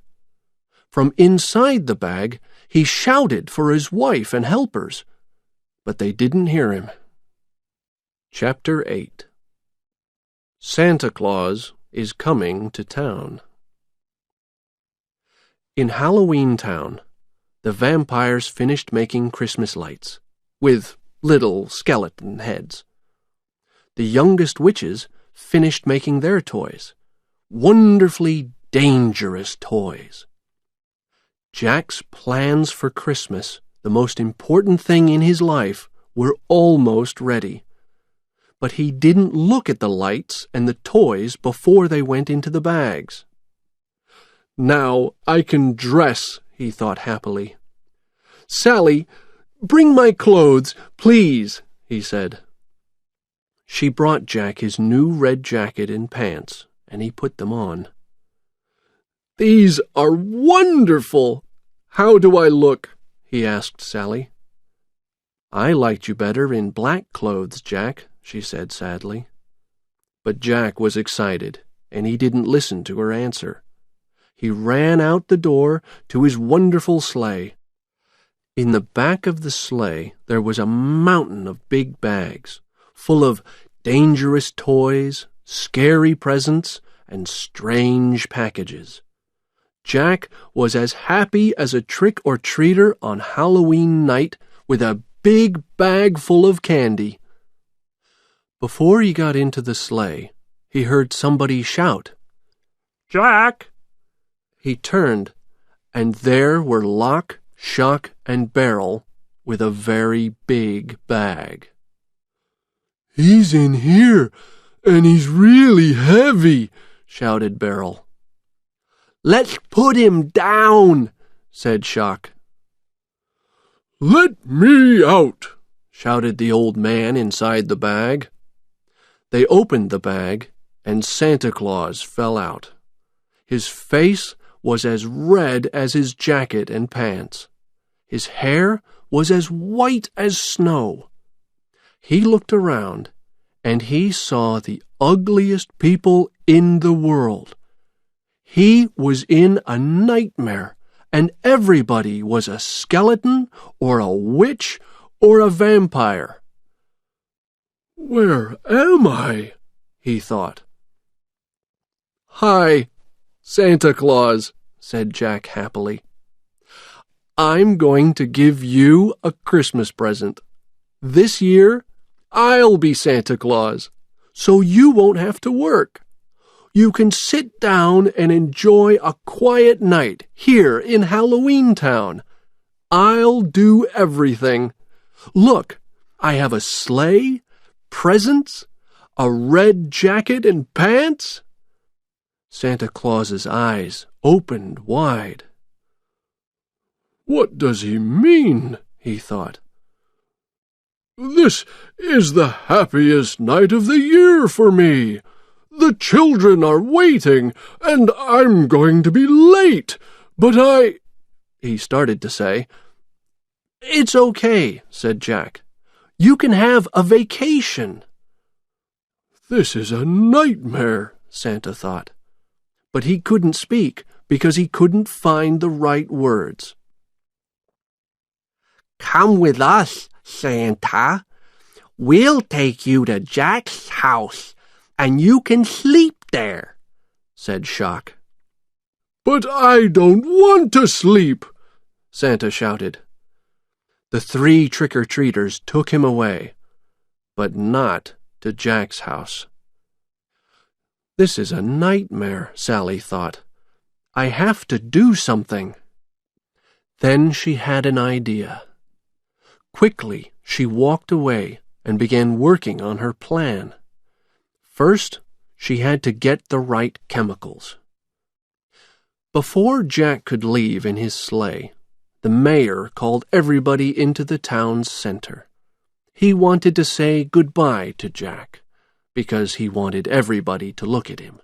From inside the bag, he shouted for his wife and helpers, but they didn't hear him. Chapter 8. Santa Claus is coming to town. In Halloween Town, the vampires finished making Christmas lights, with little skeleton heads. The youngest witches finished making their toys, wonderfully dangerous toys. Jack's plans for Christmas, the most important thing in his life, were almost ready. But he didn't look at the lights and the toys before they went into the bags. Now I can dress, he thought happily. Sally, bring my clothes, please, he said. She brought Jack his new red jacket and pants, and he put them on. These are wonderful! How do I look? He asked Sally. I liked you better in black clothes, Jack, she said sadly. But Jack was excited, and he didn't listen to her answer. He ran out the door to his wonderful sleigh. In the back of the sleigh there was a mountain of big bags, full of dangerous toys, scary presents, and strange packages. Jack was as happy as a trick-or-treater on Halloween night with a big bag full of candy. Before he got into the sleigh, he heard somebody shout, Jack! He turned, and there were Lock, Shock, and Barrel with a very big bag. He's in here, and he's really heavy, shouted Barrel. Let's put him down, said Shock. Let me out, shouted the old man inside the bag. They opened the bag, and Santa Claus fell out. His face was as red as his jacket and pants. His hair was as white as snow. He looked around and he saw the ugliest people in the world. He was in a nightmare, and everybody was a skeleton or a witch or a vampire. "Where am I?" he thought. "Hi, Santa Claus," said Jack happily. "I'm going to give you a Christmas present. This year, I'll be Santa Claus, so you won't have to work. You can sit down and enjoy a quiet night here in Halloween Town. I'll do everything. Look, I have a sleigh, presents, a red jacket and pants." Santa Claus's eyes opened wide. "What does he mean?" he thought. "This is the happiest night of the year for me. The children are waiting, and I'm going to be late. But he started to say. "It's okay," said Jack. "You can have a vacation." "This is a nightmare," Santa thought. But he couldn't speak because he couldn't find the right words. "Come with us, Santa. We'll take you to Jack's house, and you can sleep there," said Shock. "But I don't want to sleep," Santa shouted. The 3 trick-or-treaters took him away, but not to Jack's house. "This is a nightmare," Sally thought. "I have to do something." Then she had an idea. Quickly, she walked away and began working on her plan. First, she had to get the right chemicals. Before Jack could leave in his sleigh, the mayor called everybody into the town's center. He wanted to say goodbye to Jack, because he wanted everybody to look at him.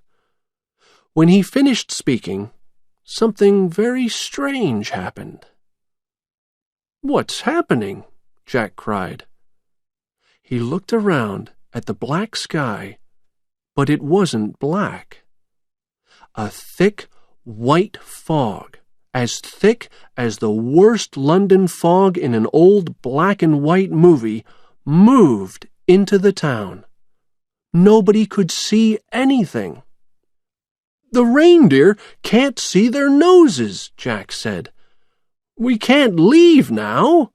When he finished speaking, something very strange happened. "What's happening?" Jack cried. He looked around at the black sky, but it wasn't black. A thick, white fog, as thick as the worst London fog in an old black-and-white movie, moved into the town. Nobody could see anything. "The reindeer can't see their noses," Jack said. "We can't leave now."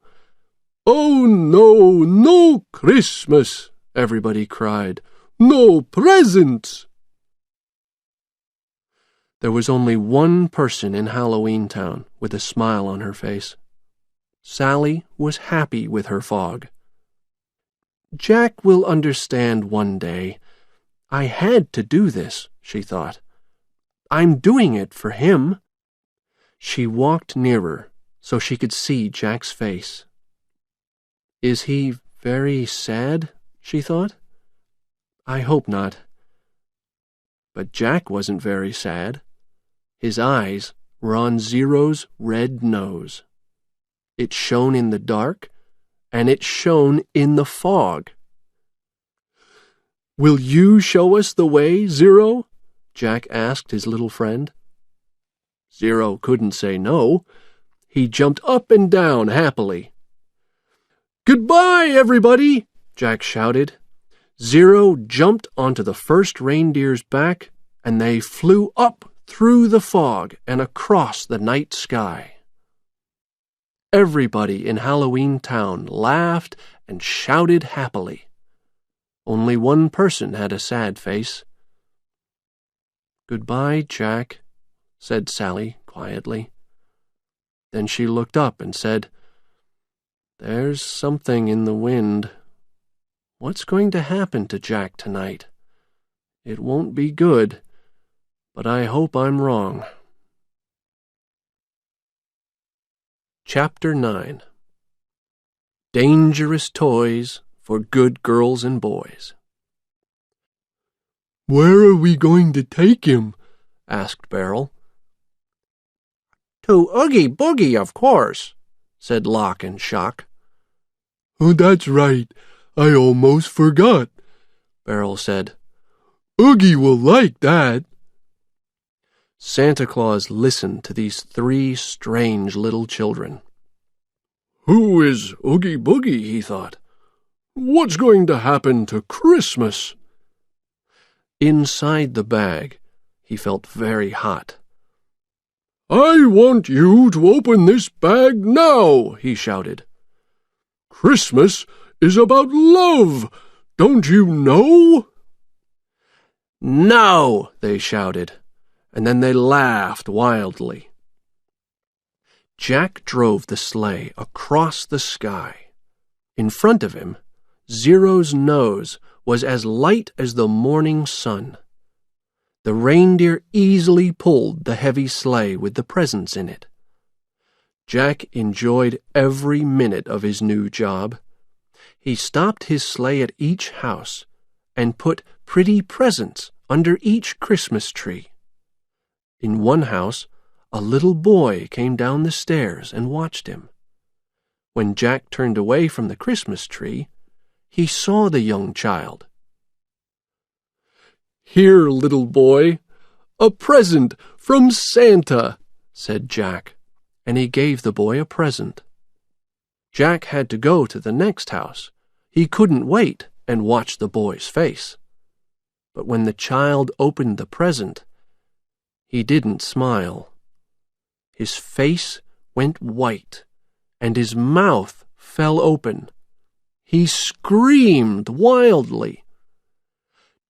"Oh, no, no Christmas," everybody cried. "No presents." There was only one person in Halloween Town with a smile on her face. Sally was happy with her fog. "Jack will understand one day. I had to do this," she thought. "I'm doing it for him." She walked nearer so she could see Jack's face. "Is he very sad?" she thought. "I hope not." But Jack wasn't very sad. His eyes were on Zero's red nose. It shone in the dark, and it shone in the fog. "Will you show us the way, Zero?" Jack asked his little friend. Zero couldn't say no. He jumped up and down happily. "Goodbye, everybody!" Jack shouted. Zero jumped onto the first reindeer's back, and they flew up through the fog and across the night sky. Everybody in Halloween Town laughed and shouted happily. Only one person had a sad face. "Goodbye, Jack," said Sally quietly. Then she looked up and said, "There's something in the wind. What's going to happen to Jack tonight? It won't be good, but I hope I'm wrong." Chapter 9. Dangerous Toys for Good Girls and Boys. "Where are we going to take him?" asked Beryl. "To Oogie Boogie, of course," said Lock and Shock. "Oh, that's right. I almost forgot. Beryl said. Oogie will like that. Santa Claus listened to these three strange little children. Who is Oogie Boogie, he thought. What's going to happen to Christmas? Inside the bag, he felt very hot. I want you to open this bag now, he shouted. Christmas is about love, don't you know? No, they shouted, and then they laughed wildly. Jack drove the sleigh across the sky. In front of him, Zero's nose was as light as the morning sun. The reindeer easily pulled the heavy sleigh with the presents in it. Jack enjoyed every minute of his new job. He stopped his sleigh at each house and put pretty presents under each Christmas tree. In one house, a little boy came down the stairs and watched him. When Jack turned away from the Christmas tree, he saw the young child. Here, little boy, a present from Santa, said Jack, and he gave the boy a present. Jack had to go to the next house. He couldn't wait and watch the boy's face. But when the child opened the present, he didn't smile. His face went white, and his mouth fell open. He screamed wildly.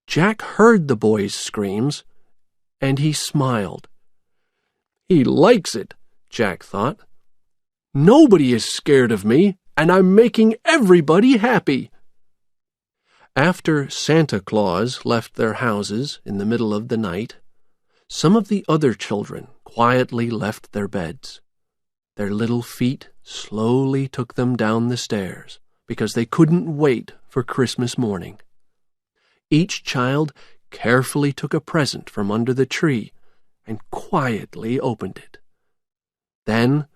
Jack heard the boy's screams, and he smiled. He likes it, Jack thought. Nobody is scared of me, and I'm making everybody happy. After Santa Claus left their houses in the middle of the night, some of the other children quietly left their beds. Their little feet slowly took them down the stairs because they couldn't wait for Christmas morning. Each child carefully took a present from under the tree and quietly opened it. Then,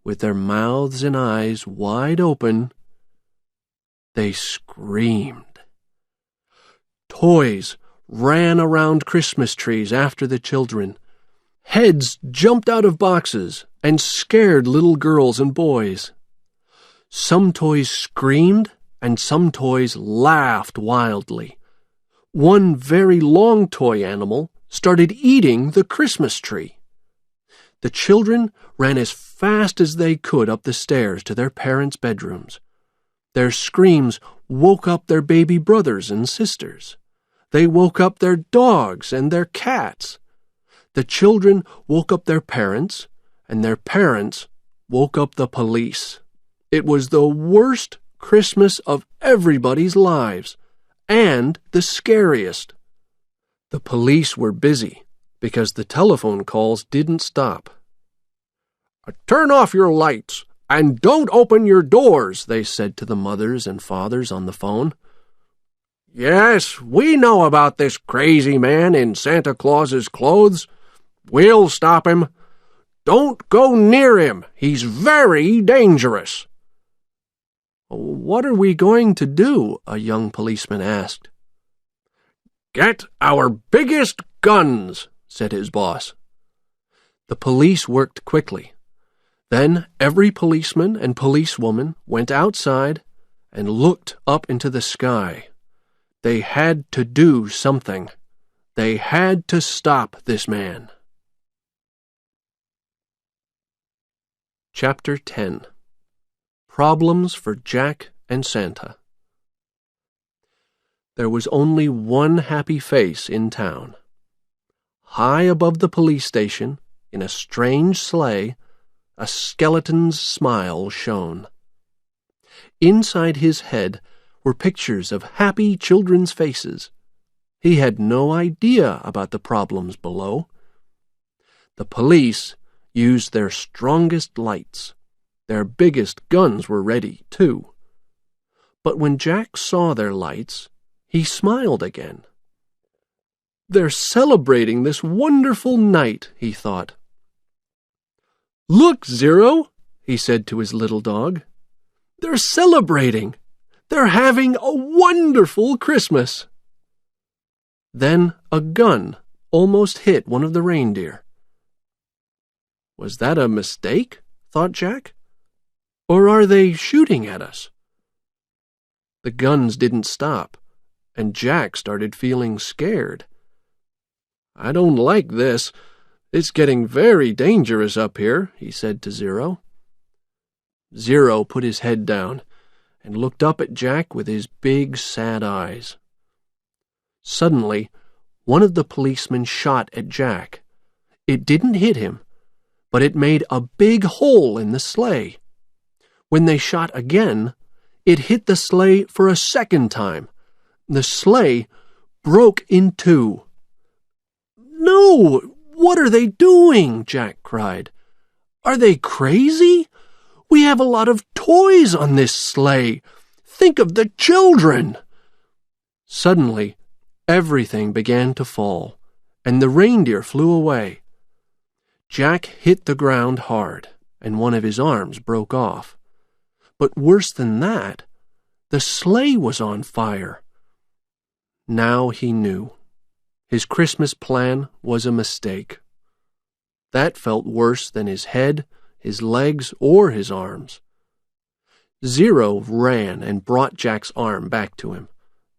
with their mouths and eyes wide open, they screamed. Toys ran around Christmas trees after the children. Heads jumped out of boxes and scared little girls and boys. Some toys screamed and some toys laughed wildly. One very long toy animal started eating the Christmas tree. The children ran as fast as they could up the stairs to their parents' bedrooms. Their screams woke up their baby brothers and sisters. They woke up their dogs and their cats. The children woke up their parents, and their parents woke up the police. It was the worst Christmas of everybody's lives, and the scariest. The police were busy because the telephone calls didn't stop. Turn off your lights and don't open your doors, they said to the mothers and fathers on the phone. Yes, we know about this crazy man in Santa Claus's clothes. We'll stop him. Don't go near him. He's very dangerous. What are we going to do? A young policeman asked. Get our biggest guns, said his boss. The police worked quickly. Then every policeman and policewoman went outside and looked up into the sky. They had to do something. They had to stop this man. Chapter 10. Problems for Jack and Santa. There was only one happy face in town. High above the police station, in a strange sleigh, a skeleton's smile shone. Inside his head were pictures of happy children's faces. He had no idea about the problems below. The police used their strongest lights. Their biggest guns were ready, too. But when Jack saw their lights, he smiled again. They're celebrating this wonderful night, he thought. Look, Zero, he said to his little dog. They're celebrating. They're having a wonderful Christmas. Then a gun almost hit one of the reindeer. Was that a mistake? Thought Jack. Or are they shooting at us? The guns didn't stop, and Jack started feeling scared. I don't like this. It's getting very dangerous up here, he said to Zero. Zero put his head down and looked up at Jack with his big, sad eyes. Suddenly, one of the policemen shot at Jack. It didn't hit him, but it made a big hole in the sleigh. When they shot again, it hit the sleigh for a second time. The sleigh broke in two. "No! What are they doing?" Jack cried. "Are they crazy? We have a lot of toys on this sleigh. Think of the children!" Suddenly, everything began to fall, and the reindeer flew away. Jack hit the ground hard, and one of his arms broke off. But worse than that, the sleigh was on fire. Now he knew. His Christmas plan was a mistake. That felt worse than his head, his legs, or his arms. Zero ran and brought Jack's arm back to him.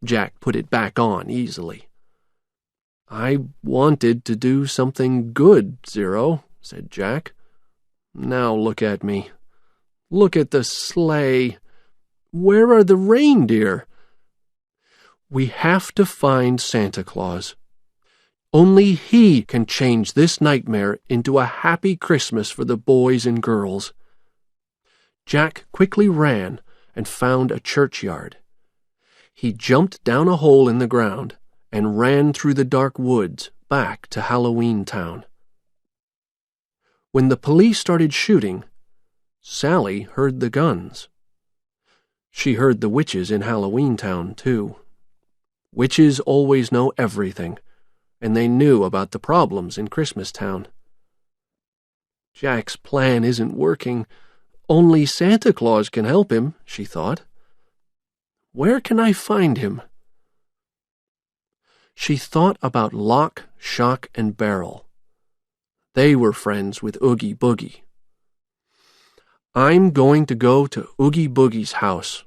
Jack put it back on easily. "I wanted to do something good, Zero," said Jack. "Now look at me. Look at the sleigh. Where are the reindeer? We have to find Santa Claus. Only he can change this nightmare into a happy Christmas for the boys and girls." Jack quickly ran and found a churchyard. He jumped down a hole in the ground and ran through the dark woods back to Halloween Town. When the police started shooting, Sally heard the guns. She heard the witches in Halloween Town, too. Witches always know everything, and they knew about the problems in Christmas Town. Jack's plan isn't working. Only Santa Claus can help him, she thought. Where can I find him? She thought about Lock, Shock, and Barrel. They were friends with Oogie Boogie. "I'm going to go to Oogie Boogie's house.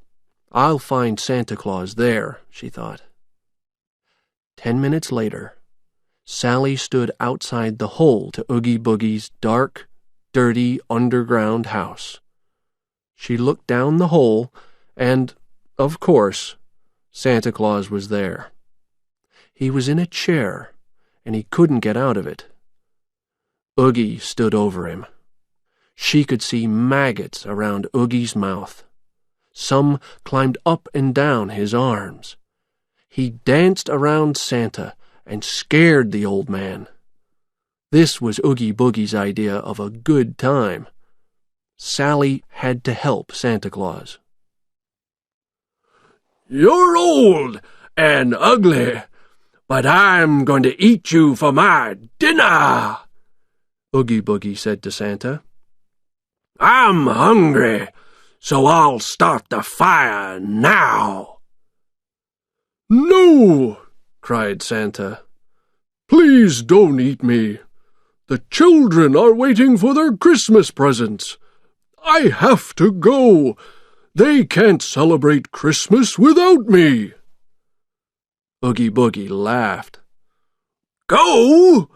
I'll find Santa Claus there," she thought. 10 minutes later, Sally stood outside the hole to Oogie Boogie's dark, dirty, underground house. She looked down the hole, and, of course, Santa Claus was there. He was in a chair, and he couldn't get out of it. Oogie stood over him. She could see maggots around Oogie's mouth. Some climbed up and down his arms. He danced around Santa and scared the old man. This was Oogie Boogie's idea of a good time. Sally had to help Santa Claus. "You're old and ugly, but I'm going to eat you for my dinner," Oogie Boogie said to Santa. "I'm hungry, so I'll start the fire now." "No!" cried Santa. "Please don't eat me. The children are waiting for their Christmas presents. I have to go. They can't celebrate Christmas without me." Oogie Boogie laughed. "Go?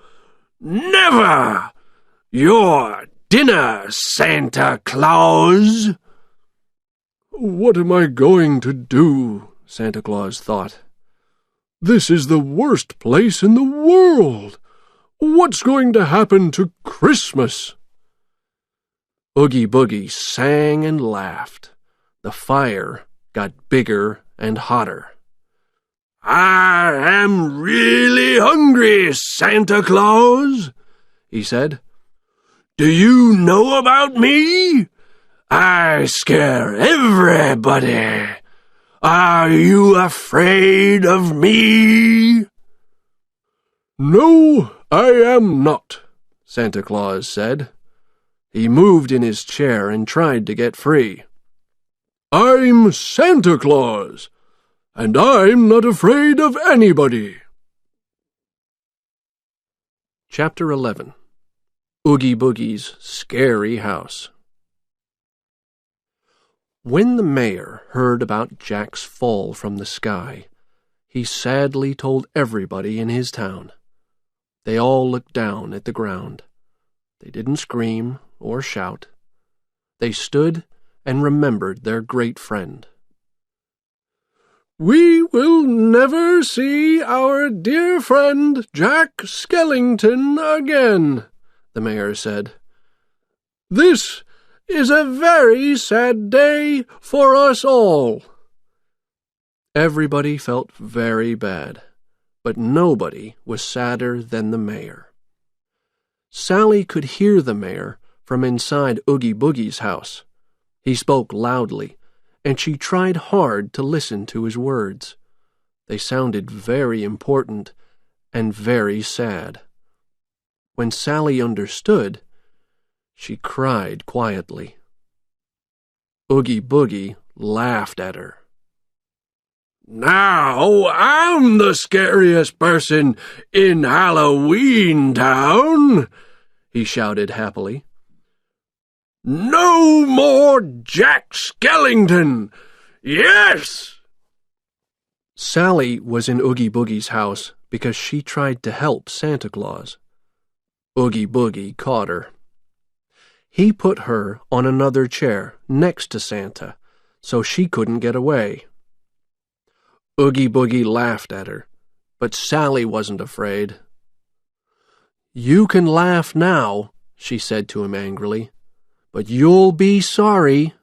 Never! Your dinner, Santa Claus." "What am I going to do?" Santa Claus thought. "This is the worst place in the world. What's going to happen to Christmas?" Oogie Boogie sang and laughed. The fire got bigger and hotter. "I am really hungry, Santa Claus," he said. "Do you know about me? I scare everybody. Are you afraid of me?" "No, I am not," Santa Claus said. He moved in his chair and tried to get free. "I'm Santa Claus, and I'm not afraid of anybody." Chapter 11. Oogie Boogie's Scary House. When the mayor heard about Jack's fall from the sky, he sadly told everybody in his town. They all looked down at the ground. They didn't scream or shout. They stood and remembered their great friend. "We will never see our dear friend Jack Skellington again," the mayor said. "This is a very sad day for us all." Everybody felt very bad, but nobody was sadder than the mayor. Sally could hear the mayor from inside Oogie Boogie's house. He spoke loudly, and she tried hard to listen to his words. They sounded very important and very sad. When Sally understood, she cried quietly. Oogie Boogie laughed at her. "Now I'm the scariest person in Halloween Town," he shouted happily. "No more Jack Skellington! Yes!" Sally was in Oogie Boogie's house because she tried to help Santa Claus. Oogie Boogie caught her. He put her on another chair next to Santa, so she couldn't get away. Oogie Boogie laughed at her, but Sally wasn't afraid. "You can laugh now," she said to him angrily, "but you'll be sorry."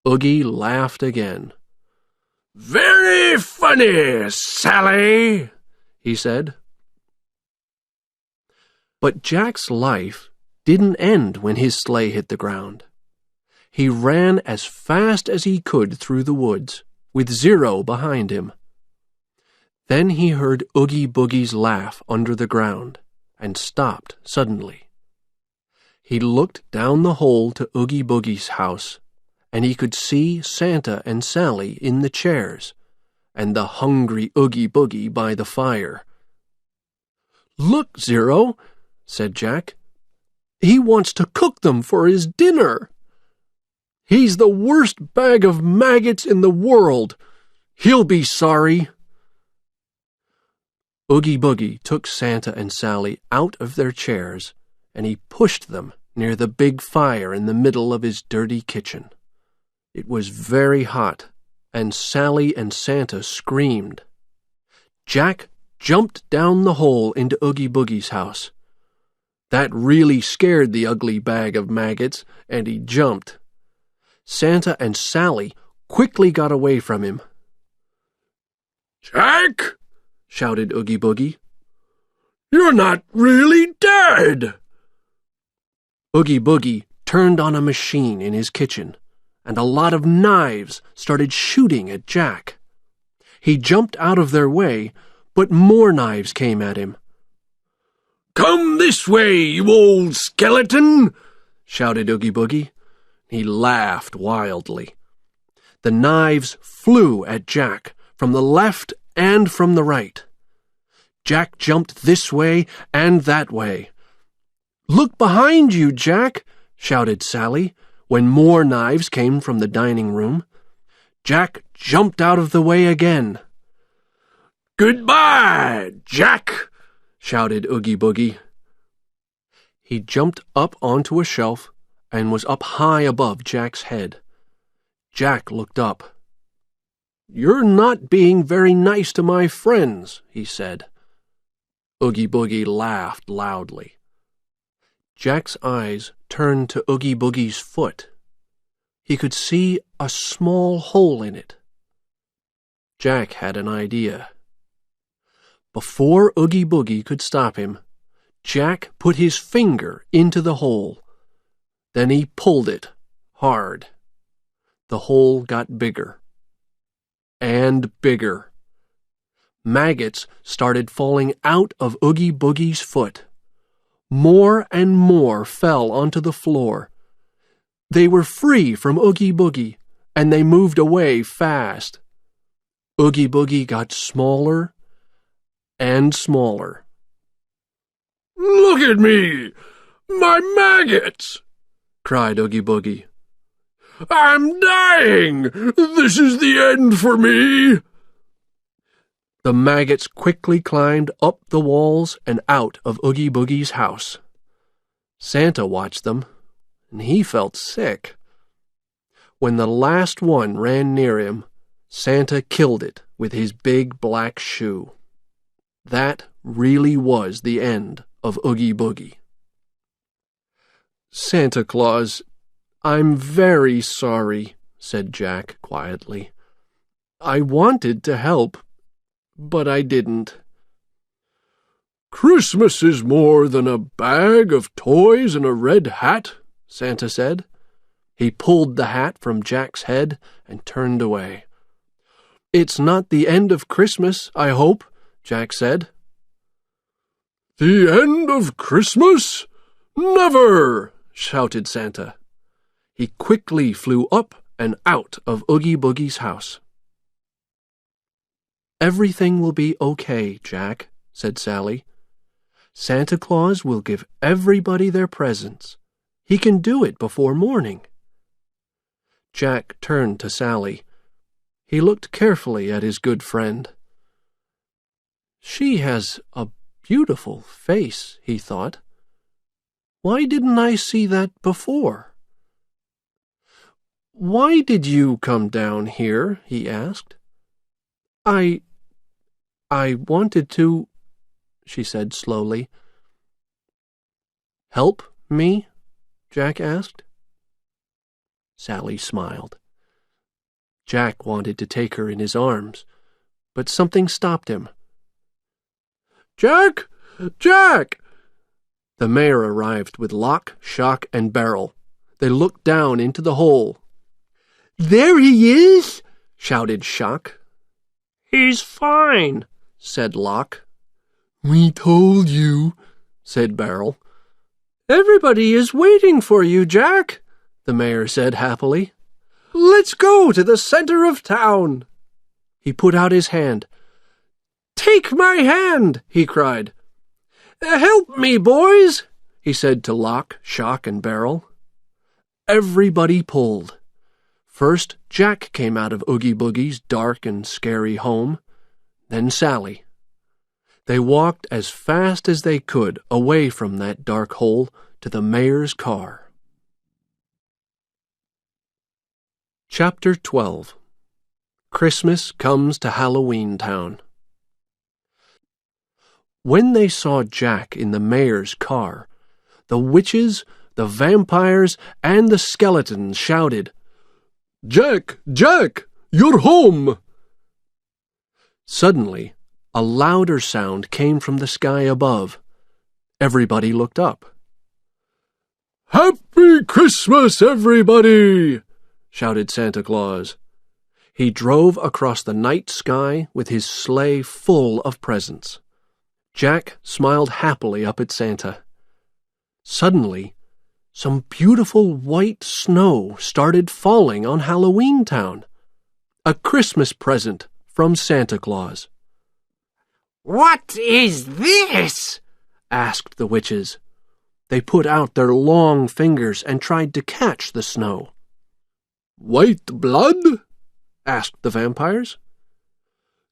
Oogie laughed again. "Very funny, Sally," he said. But Jack's life didn't end when his sleigh hit the ground. He ran as fast as he could through the woods, with Zero behind him. Then he heard Oogie Boogie's laugh under the ground, and stopped suddenly. He looked down the hole to Oogie Boogie's house, and he could see Santa and Sally in the chairs, and the hungry Oogie Boogie by the fire. "Look, Zero," said Jack. "He wants to cook them for his dinner. He's the worst bag of maggots in the world. He'll be sorry." Oogie Boogie took Santa and Sally out of their chairs, and he pushed them near the big fire in the middle of his dirty kitchen. It was very hot, and Sally and Santa screamed. Jack jumped down the hole into Oogie Boogie's house. That really scared the ugly bag of maggots, and he jumped. Santa and Sally quickly got away from him. "Jack!" shouted Oogie Boogie. "You're not really dead!" Oogie Boogie turned on a machine in his kitchen, and a lot of knives started shooting at Jack. He jumped out of their way, but more knives came at him. "Come this way, you old skeleton!" shouted Oogie Boogie. He laughed wildly. The knives flew at Jack from the left and from the right. Jack jumped this way and that way. "Look behind you, Jack!" shouted Sally, when more knives came from the dining room. Jack jumped out of the way again. "Goodbye, Jack!" shouted Oogie Boogie. He jumped up onto a shelf and was up high above Jack's head. Jack looked up. "You're not being very nice to my friends," he said. Oogie Boogie laughed loudly. Jack's eyes turned to Oogie Boogie's foot. He could see a small hole in it. Jack had an idea. Before Oogie Boogie could stop him, Jack put his finger into the hole. Then he pulled it hard. The hole got bigger and bigger. Maggots started falling out of Oogie Boogie's foot. More and more fell onto the floor. They were free from Oogie Boogie, and they moved away fast. Oogie Boogie got smaller and smaller. at me! My maggots!" cried Oogie Boogie. "I'm dying! This is the end for me!" The maggots quickly climbed up the walls and out of Oogie Boogie's house. Santa watched them, and he felt sick. When the last one ran near him, Santa killed it with his big black shoe. That really was the end of Oogie Boogie. "Santa Claus, I'm very sorry," said Jack quietly. "I wanted to help, but I didn't." "Christmas is more than a bag of toys and a red hat," Santa said. He pulled the hat from Jack's head and turned away. "It's not the end of Christmas, I hope," Jack said. "The end of Christmas? Never!" shouted Santa. He quickly flew up and out of Oogie Boogie's house. "Everything will be okay, Jack," said Sally. "Santa Claus will give everybody their presents. He can do it before morning." Jack turned to Sally. He looked carefully at his good friend. "She has a beautiful face," he thought. "Why didn't I see that before?" "Why did you come down here?" he asked. I wanted to," she said slowly. "Help me?" Jack asked. Sally smiled. Jack wanted to take her in his arms, but something stopped him. "Jack! Jack!" The mayor arrived with lock, shock, and barrel. They looked down into the hole. "There he is!" shouted Shock. "He's fine," said Lock. "We told you," said Barrel. "Everybody is waiting for you, Jack," the mayor said happily. "Let's go to the center of town." He put out his hand. "Take my hand," he cried. "Help me, boys," he said to Lock, Shock, and Barrel. Everybody pulled. First, Jack came out of Oogie Boogie's dark and scary home, then Sally. They walked as fast as they could away from that dark hole to the mayor's car. Chapter 12. Christmas Comes to Halloween Town. When they saw Jack in the mayor's car, the witches, the vampires, and the skeletons shouted, "Jack! Jack! You're home!" Suddenly, a louder sound came from the sky above. Everybody looked up. "Happy Christmas, everybody!" shouted Santa Claus. He drove across the night sky with his sleigh full of presents. Jack smiled happily up at Santa. Suddenly, some beautiful white snow started falling on Halloween Town. A Christmas present from Santa Claus. "What is this?" asked the witches. They put out their long fingers and tried to catch the snow. "White blood?" asked the vampires.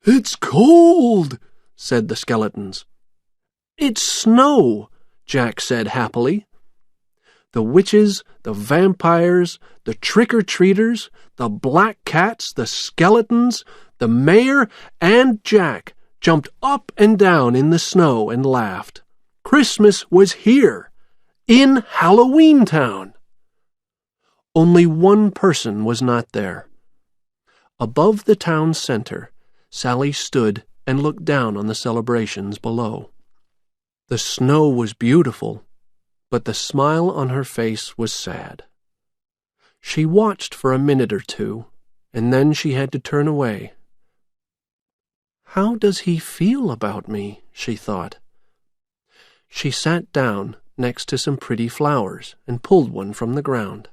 "It's cold," said the skeletons. "It's snow," Jack said happily. The witches, the vampires, the trick-or-treaters, the black cats, the skeletons, the mayor, and Jack jumped up and down in the snow and laughed. Christmas was here, in Halloween Town. Only one person was not there. Above the town center, Sally stood and looked down on the celebrations below. The snow was beautiful, but the smile on her face was sad. She watched for a minute or two, and then she had to turn away. "How does he feel about me?" she thought. She sat down next to some pretty flowers and pulled one from the ground.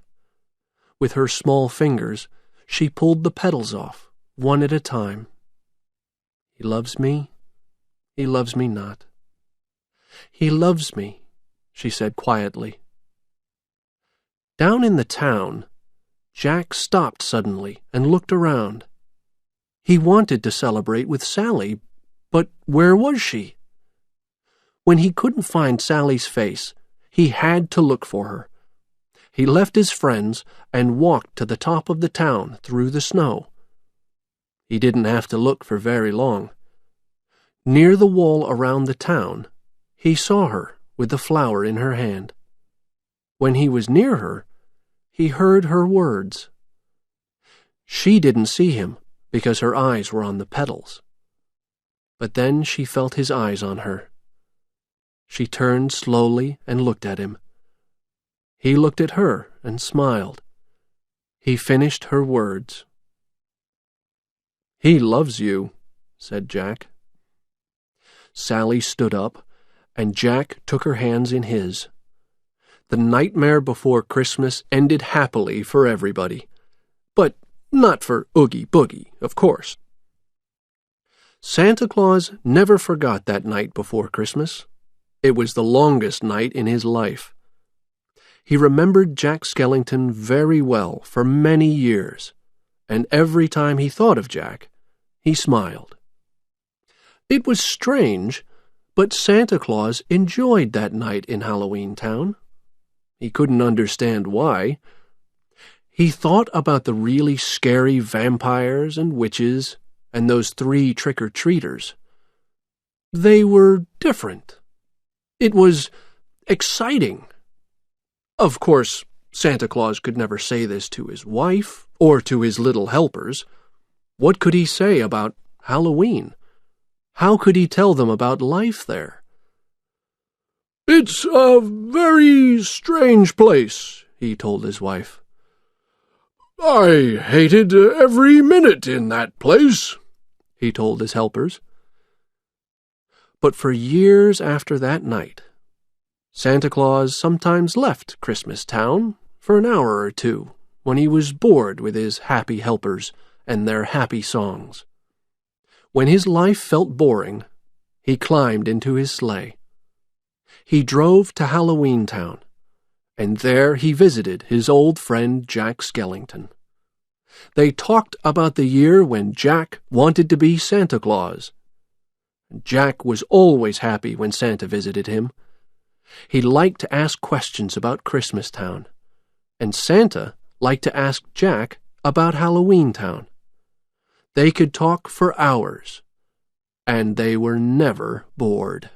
With her small fingers, she pulled the petals off, one at a time. He loves me not. He loves me, she said quietly. Down in the town, Jack stopped suddenly and looked around. He wanted to celebrate with Sally, but where was she? When he couldn't find Sally's face, he had to look for her. He left his friends and walked to the top of the town through the snow. He didn't have to look for very long. Near the wall around the town, he saw her with the flower in her hand. When he was near her, he heard her words. She didn't see him because her eyes were on the petals. But then she felt his eyes on her. She turned slowly and looked at him. He looked at her and smiled. He finished her words. "He loves you," said Jack. Sally stood up, and Jack took her hands in his. The nightmare before Christmas ended happily for everybody, but not for Oogie Boogie, of course. Santa Claus never forgot that night before Christmas. It was the longest night in his life. He remembered Jack Skellington very well for many years, and every time he thought of Jack, he smiled. It was strange, but Santa Claus enjoyed that night in Halloween Town. He couldn't understand why. He thought about the really scary vampires and witches and those 3 trick-or-treaters. They were different. It was exciting. Of course, Santa Claus could never say this to his wife or to his little helpers. What could he say about Halloween? How could he tell them about life there? "It's a very strange place," he told his wife. "I hated every minute in that place," he told his helpers. But for years after that night, Santa Claus sometimes left Christmas Town for an hour or two when he was bored with his happy helpers and their happy songs. When his life felt boring, he climbed into his sleigh. He drove to Halloween Town, and there he visited his old friend Jack Skellington. They talked about the year when Jack wanted to be Santa Claus. Jack was always happy when Santa visited him. He liked to ask questions about Christmas Town, and Santa liked to ask Jack about Halloween Town. They could talk for hours, and they were never bored.